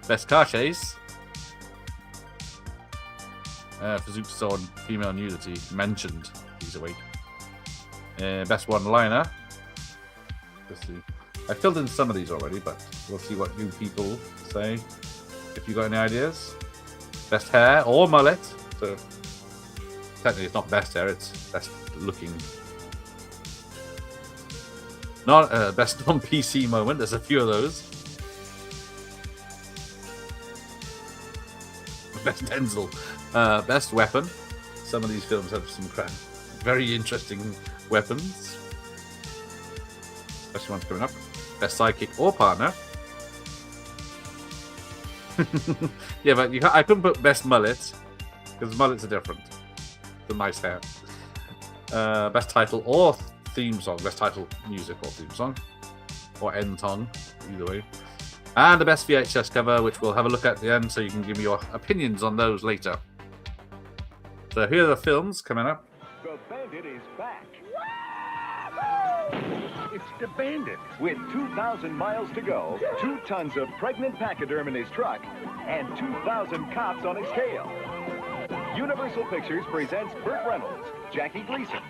Best Car Chase. Fazook Sword, Female Nudity, mentioned. He's awake. Best One-Liner. I filled in some of these already, but we'll see what you people say. If you got any ideas. Best Hair or Mullet. So technically it's not best hair, it's best looking. Not best non-PC moment. There's a few of those. Best Denzel. Best weapon. Some of these films have some very interesting weapons. Especially ones coming up. Best sidekick or partner. Yeah, but I couldn't put best mullet because mullets are different. The nice hair. Best title or theme song. Best title, music or theme song, or end song, either way. And the best VHS cover, which we'll have a look at the end, so you can give me your opinions on those later. So here are the films coming up. The Bandit is back. It's the Bandit with 2,000 miles to go, 2 tons of pregnant pachyderm in his truck, and 2,000 cops on his tail. Universal Pictures presents Burt Reynolds, Jackie Gleason,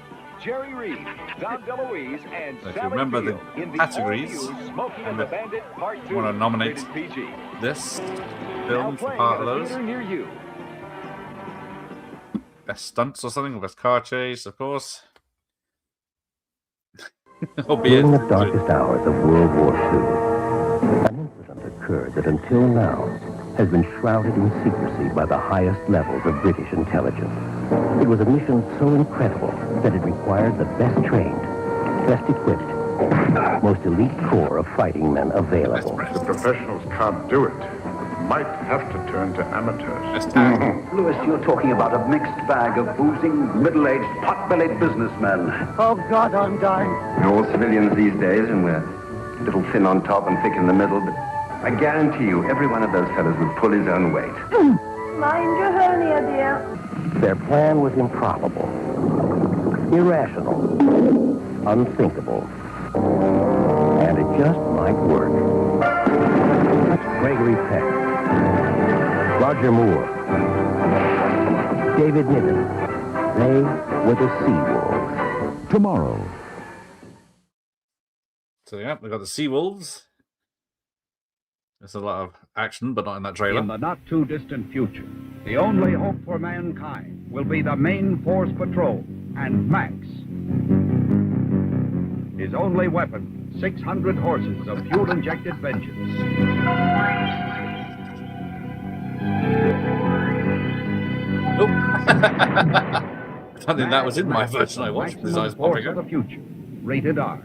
Jerry Reed, Dom DeLuise, and So if you Sally remember the Field in the categories, all-new Smokey and the Bandit Part 2. want to nominate rated PG. this Now film for playing part at of a those. theater near you. Best stunts or something, or best car chase, of course. During the darkest hours of World War II, an incident occurred that until now has been shrouded in secrecy by the highest levels of British intelligence. It was a mission so incredible that it required the best trained, best equipped, most elite corps of fighting men available. The professionals can't do it. Might have to turn to amateurs. Louis, you're talking about a mixed bag of boozing, middle-aged, pot-bellied businessmen. Oh, God, I'm dying. We're all civilians these days, and we're a little thin on top and thick in the middle, but I guarantee you, every one of those fellows would pull his own weight. Mind your hernia, dear. Their plan was improbable, irrational, unthinkable, and it just might work. Gregory Peck, Roger Moore, David Niven. They were the Seawolves. Tomorrow. So yeah, we got the Seawolves. There's a lot of action, but not in that trailer. In the not-too-distant future, the only hope for mankind will be the Main Force Patrol and Max. His only weapon, 600 horses of fuel-injected vengeance. Nope. I think that was in my version I watched. His eyes popping of the out. future. Rated R.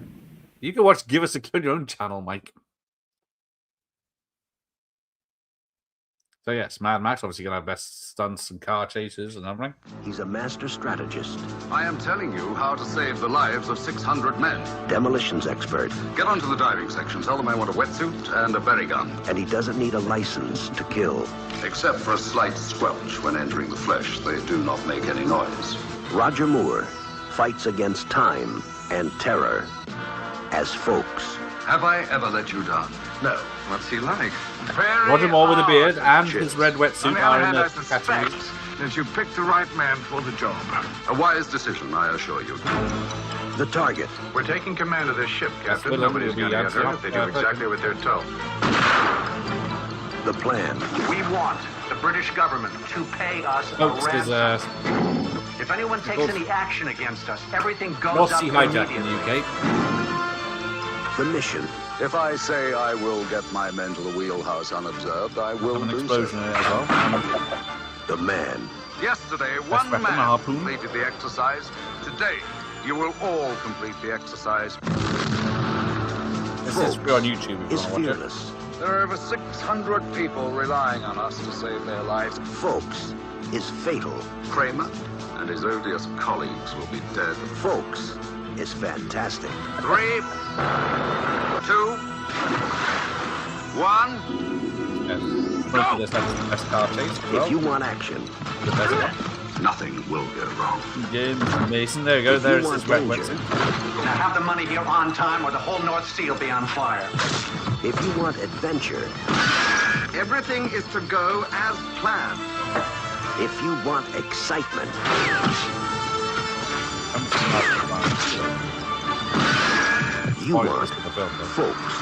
You can watch Give Us a Clue on your own channel, Mike. So yes, Mad Max obviously gonna have best stunts and car chases and everything. He's a master strategist, I am telling you how to save the lives of 600 men. demolitions expert, Get onto the diving section. Tell them I want a wetsuit and a berry gun. and he doesn't need a license to kill. Except for a slight squelch when entering the flesh. They do not make any noise. Roger Moore fights against time and terror as folks. Have I ever let you down? No. What's he like? Roger Moore with a beard and his red wetsuit On the are other in hand, I the category. suspect that you picked the right man for the job. A wise decision, I assure you. The target, We're taking command of this ship, Captain. Willem Nobody's will be going to get answering. hurt if they do exactly what they're told. the plan, We want the British government to pay us Folks, there's a If anyone takes any action against us, everything goes North up Sea hijack in immediately. the UK. the mission, If I say I will get my men to the wheelhouse unobserved, I will An do explosion so. in it as well. the man, Yesterday, Best one weapon, a man harpoon. completed the exercise. Today, you will all complete the exercise. This is free on YouTube if you is want to watch it. fearless. There are over 600 people relying on us to save their lives. Folks is fatal. Kramer and his odious colleagues will be dead. Folks is fantastic. 3, 2, 1. Yes. Most of this has the best car chase as well. If you want action, The best one. Nothing will go wrong. James Mason, there you go. If you There's want his red danger. wetsuit. Now have the money here on time or the whole North Sea will be on fire. if you want adventure, Everything is to go as planned. if you want excitement, you Oh, want this is the film, though. folks.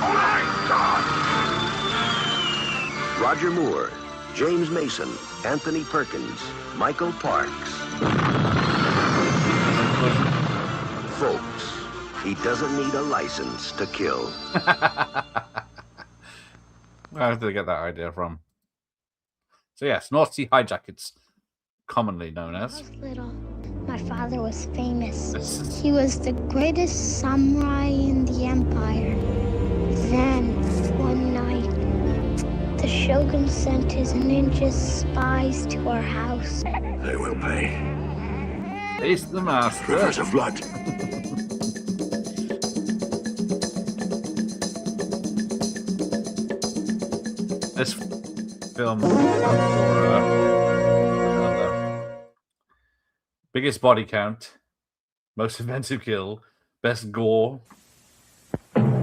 My God! Roger Moore, James Mason, Anthony Perkins, Michael Parks. Folks, he doesn't need a license to kill. Where did I get that idea from? So yes, North Sea hijack, it's commonly known When I as. was little, my father was famous. This is- He was the greatest samurai in the empire. Then, one night, the shogun sent his ninja spies to our house. They will pay. It's the master. Rivers of blood. This film is up for biggest body count, most offensive kill, best gore.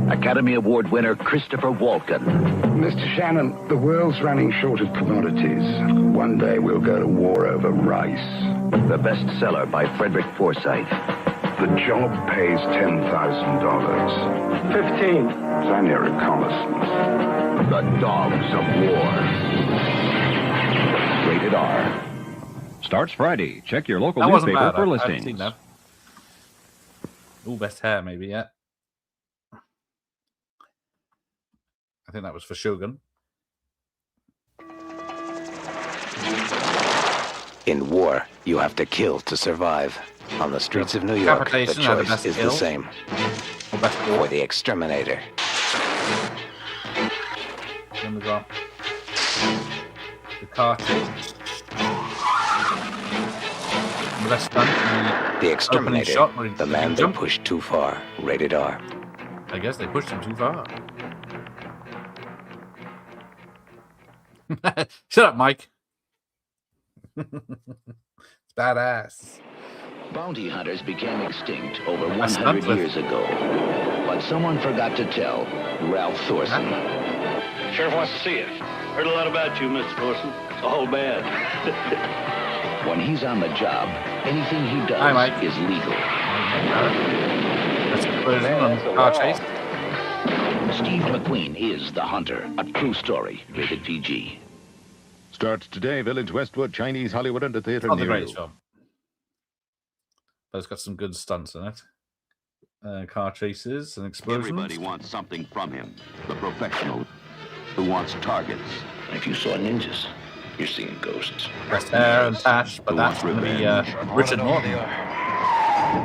Academy Award winner Christopher Walken. Mr. Shannon, the world's running short of commodities. One day we'll go to war over rice. The bestseller by Frederick Forsyth. The job pays $10,000. 15. It's only a reconnaissance. The Dogs of War. Rated R. Starts Friday. Check your local That wasn't newspaper bad. for I haven't listings. seen that. Ooh, best hair maybe, yeah. I think that was for Shogun. In war, you have to kill to survive. On the streets of New York, the Decapitation had the choice best is kill. the same. Or best For the exterminator. Then we got the car chase. The best stunt. The exterminator, shot where he the man that jumped. pushed too far. Rated R. I guess they pushed him too far. Shut up, Mike. It's badass. Bounty hunters became extinct over That's 100 not years ago. But someone forgot to tell Ralph Thorson. Sheriff wants to see you. Heard a lot about you, Mr. Thorson. It's all bad. When he's on the job, anything he does Hi, Mike. is legal. Let's put it in on the car chase. Steve McQueen is the hunter. A true story. Rated PG. Starts today, Village Westwood, Chinese, Hollywood, and the theater Not the near greatest you. film. but it's got some good stunts in it. Car chases and explosions. Everybody wants something from him. The professional who wants targets. If you saw ninjas, you're seeing ghosts. Best hair and Tash, but that's going to be Richard Norton.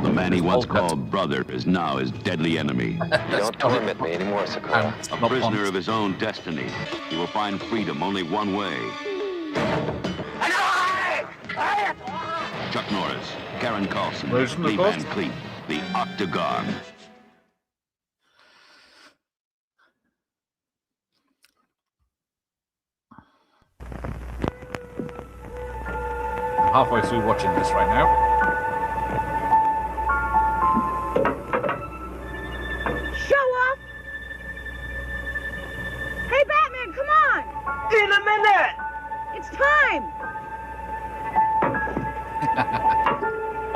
The man he once called brother is now his deadly enemy. Don't torment me anymore, Sakura. A prisoner of his own destiny, he will find freedom only one way. Chuck Norris, Karen Carlson, Lee Van Cleef, The Octagon. I'm halfway through watching this right now. Show up! Hey, Batman, come on! In a minute! It's time!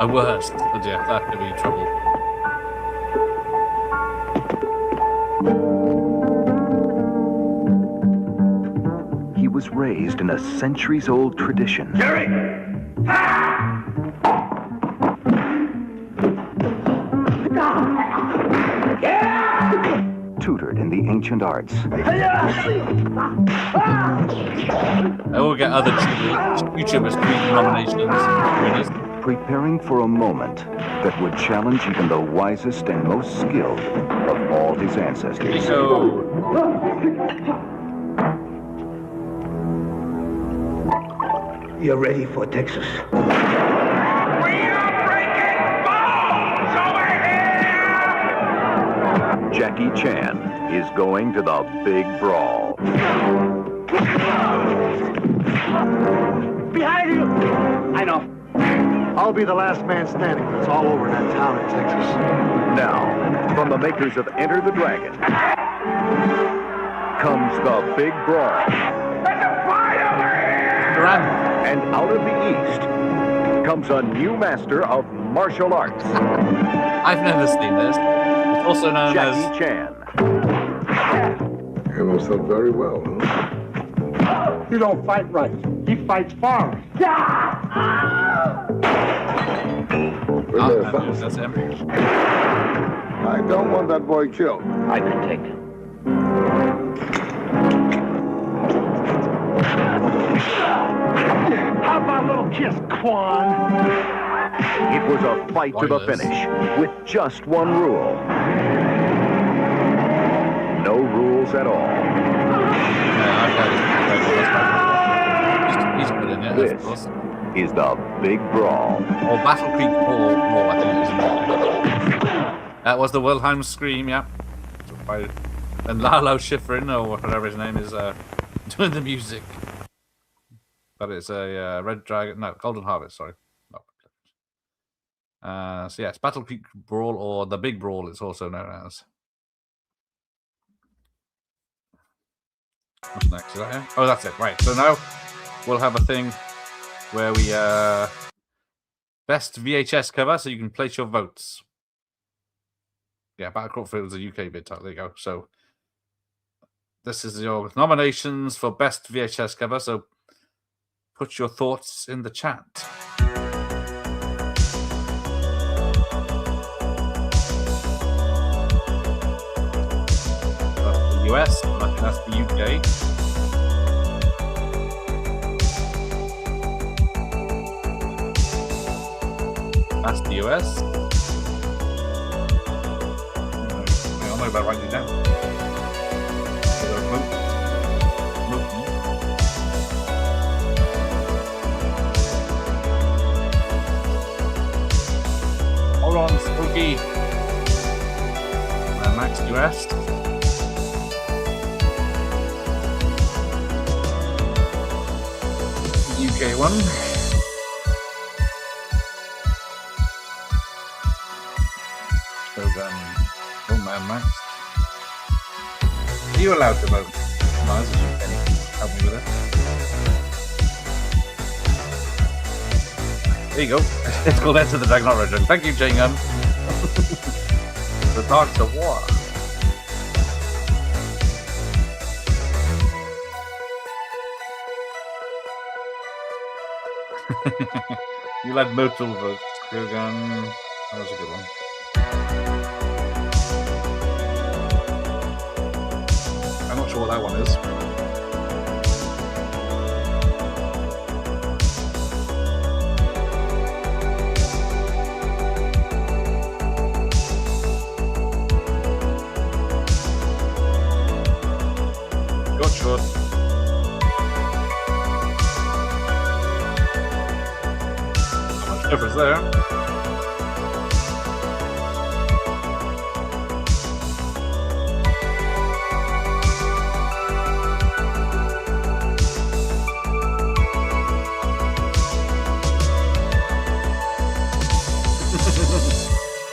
A worst. But yeah, that could be trouble. He was raised in a centuries-old tradition. Jerry! Tutored in the ancient arts. I will get other YouTubers tweeting nominations. Preparing for a moment that would challenge even the wisest and most skilled of all his ancestors. You're ready for Texas. Jackie Chan is going to the big brawl. Behind you! I know. I'll be the last man standing when it's all over in that town in Texas. Now, from the makers of Enter the Dragon, comes the big brawl. There's a fire over here! And out of the East comes a new master of martial arts. I've never seen this. It's also known Jackie Chan. Handle himself very well, huh? You don't fight right. He fights foreign. That's him. I don't want that boy killed. I can take it. How about a little kiss, Quan? It was a fight to the finish, with just one rule. No rules at all. He's good in it. This is the big brawl. Or Battle Creek Brawl, I think it is. That was the Wilhelm scream, yeah. And Lalo Schifrin, or whatever his name is, doing the music. But it's a Red Dragon, no, Golden Harvest, sorry. No. So yeah, it's Battle Creek Brawl, or the Big Brawl, it's also known as. What's next? Is that it? Oh, that's it. Right. So now we'll have a thing where we best VHS cover, so you can place your votes. Yeah, Battlefield was a UK bid. There you go. So this is your nominations for best VHS cover. So put your thoughts in the chat. US, that's the UK. That's the US. I don't know about writing down. Hold on, Spooky. Max US. UK one. Shogun. Oh man, Max. Are you allowed to vote? No, this is UK. Help me with it. There you go. It's called Enter the Dragon Origin. Thank you, Jingham. The Darks of War. You had multiple votes. Shogun. That was a good one. I'm not sure what that one is. Got shot. Not much difference there.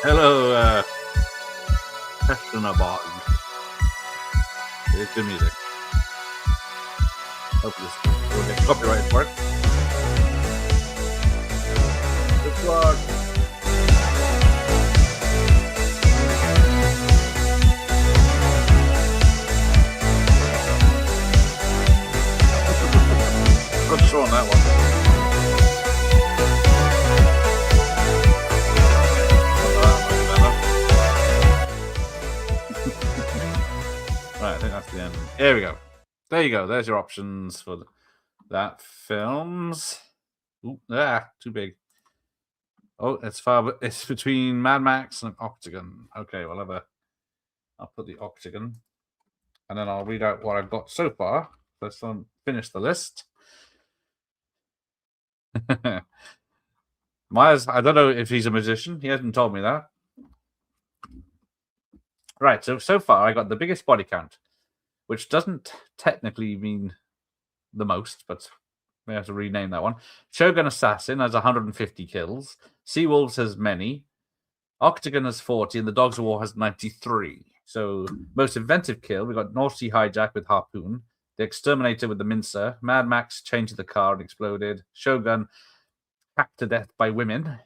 Hello, Bog. It's good music. Hope this will get copyright for it. Good luck. I'm sure on that one. Right, I think that's the end. There we go. There you go. There's your options for that films. Ooh, too big. Oh, it's far. It's between Mad Max and Octagon. Okay, I'll put the Octagon, and then I'll read out what I've got so far. Let's finish the list. Myers, I don't know if he's a musician. He hasn't told me that. Right, so far I got the biggest body count, which doesn't technically mean the most, but we have to rename that one. Shogun Assassin has 150 kills. Seawolves has many. Octagon has 40, and the Dogs of War has 93. So most inventive kill, we got North Sea Hijack with Harpoon, the Exterminator with the Mincer, Mad Max changed the car and exploded, Shogun hacked to death by women.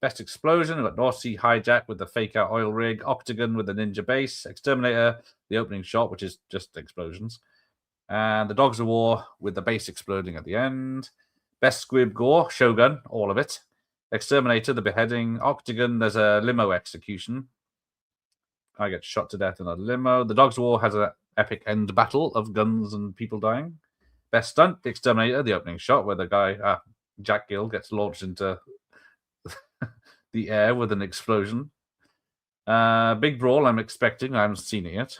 Best explosion, we've got North Sea Hijack with the fake out oil rig, Octagon with the ninja base, Exterminator, the opening shot, which is just explosions, and the Dogs of War with the base exploding at the end. Best squib gore, Shogun, all of it. Exterminator, the beheading. Octagon, there's a limo execution. I get shot to death in a limo. The Dogs of War has an epic end battle of guns and people dying. Best stunt, the Exterminator, the opening shot, where the guy, Jack Gill, gets launched into the air with an explosion. Big brawl, I'm expecting. I haven't seen it yet.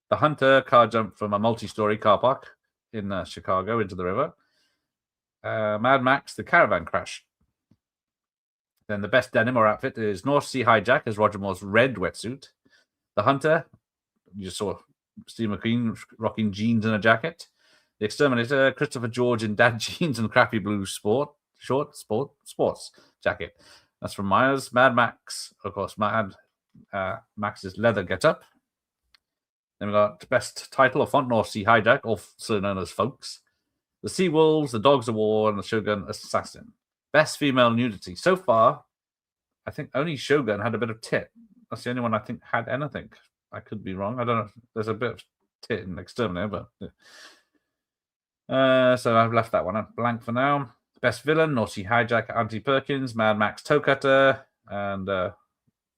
The Hunter car jump from a multi-story car park in Chicago into the river. Mad Max, the caravan crash. Then the best denim or outfit is North Sea Hijack as Roger Moore's red wetsuit. The Hunter, you just saw Steve McQueen rocking jeans and a jacket. The Exterminator, Christopher George in dad jeans and crappy blue sports jacket. That's from Myers. Mad Max, of course, Max's leather getup. Then we got best title or font, North Sea Hijack, also known as Folks. The Sea Wolves, the Dogs of War, and the Shogun Assassin. Best female nudity. So far, I think only Shogun had a bit of tit. That's the only one I think had anything. I could be wrong. I don't know. There's a bit of tit in Exterminator, but yeah. So I've left that one blank for now. Best villain, North Sea Hijack, Auntie Perkins, Mad Max Toe Cutter, and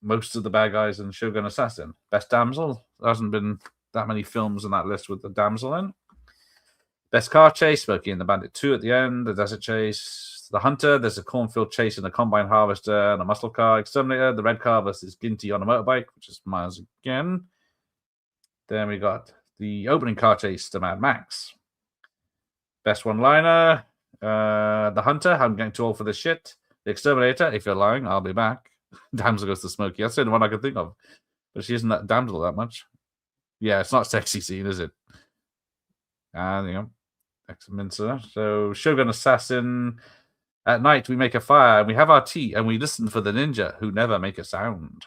most of the bad guys in Shogun Assassin. Best damsel. There hasn't been that many films on that list with the damsel in. Best car chase, Smokey and the Bandit 2 at the end, the desert chase. The Hunter, there's a cornfield chase and a combine harvester and a muscle car. Exterminator, the red car versus Ginty on a motorbike, which is Myers again. Then we got the opening car chase to Mad Max. Best one-liner, the Hunter, I'm getting too old for this shit. The Exterminator, if you're lying, I'll be back. Damsel goes to Smokey. That's the only one I can think of. But she isn't that damsel that much. Yeah, it's not a sexy scene, is it? And, you know, Mincer. So, Shogun Assassin. At night, we make a fire, and we have our tea, and we listen for the ninja who never make a sound.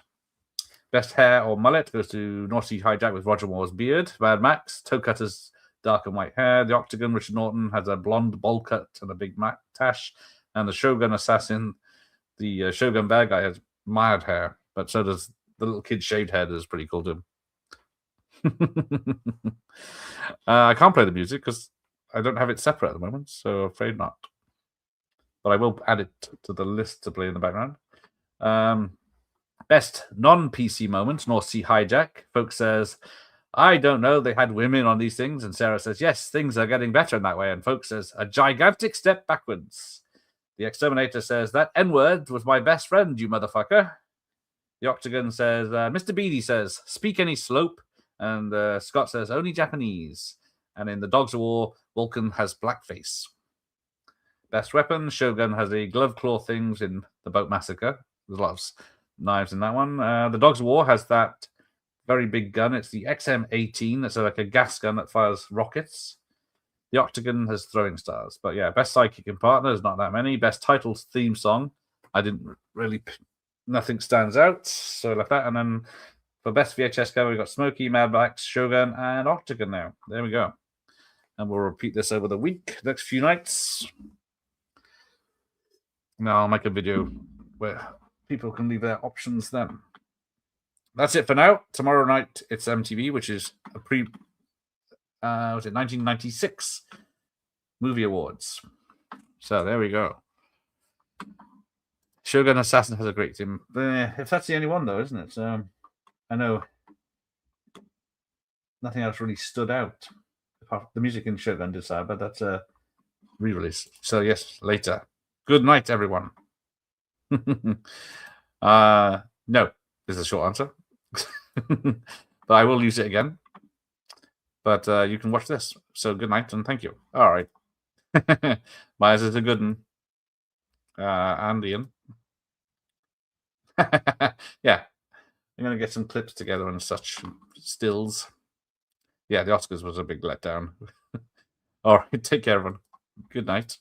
Best hair or mullet goes to North Sea Hijack with Roger Moore's beard. Mad Max, Toe Cutter's dark and white hair. The Octagon, Richard Norton, has a blonde bowl cut and a big tash. And the Shogun Assassin, the Shogun bad guy, has mild hair, but so does the little kid shaved head. Is pretty cool too. I can't play the music because I don't have it separate at the moment, so afraid not. but I will add it to the list to play in the background. Best non-PC moment, North Sea Hijack. Folks says, I don't know, they had women on these things. And Sarah says, yes, things are getting better in that way. And Folks says, a gigantic step backwards. The Exterminator says, that N-word was my best friend, you motherfucker. The Octagon says, Mr. Beady says, speak any slope. And Scott says, only Japanese. And in the Dogs of War, Vulcan has blackface. Best weapon, Shogun has a glove claw things in the Boat Massacre. There's a lot of knives in that one. The Dogs of War has that very big gun. It's the XM-18. It's like a gas gun that fires rockets. The Octagon has throwing stars. But yeah, best sidekick and partner, there's not that many. Best titles theme song, I didn't really... Nothing stands out, so I left that. And then for best VHS cover, we've got Smokey, Mad Max, Shogun, and Octagon now. There we go. And we'll repeat this over the week, next few nights. Now I'll make a video where people can leave their options then. That's it for now. Tomorrow night, it's MTV, which is a was it 1996 Movie Awards. So there we go. Shogun Assassin has a great team. If that's the only one, though, isn't it? I know nothing else really stood out. The music in Shogun did sad, but that's a re-release. So yes, later. Good night, everyone. No, is a short answer. But I will use it again. But you can watch this. So good night and thank you. All right. Myers is a good one. And Ian. Yeah. I'm going to get some clips together and such stills. Yeah, the Oscars was a big letdown. All right. Take care, everyone. Good night.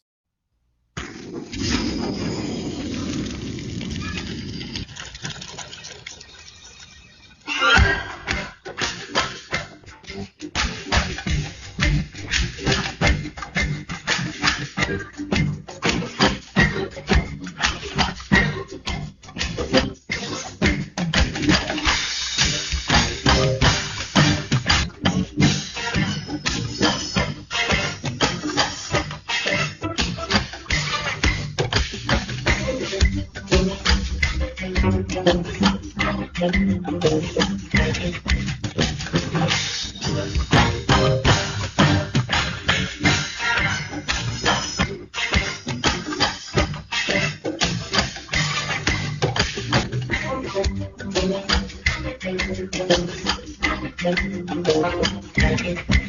Thank you.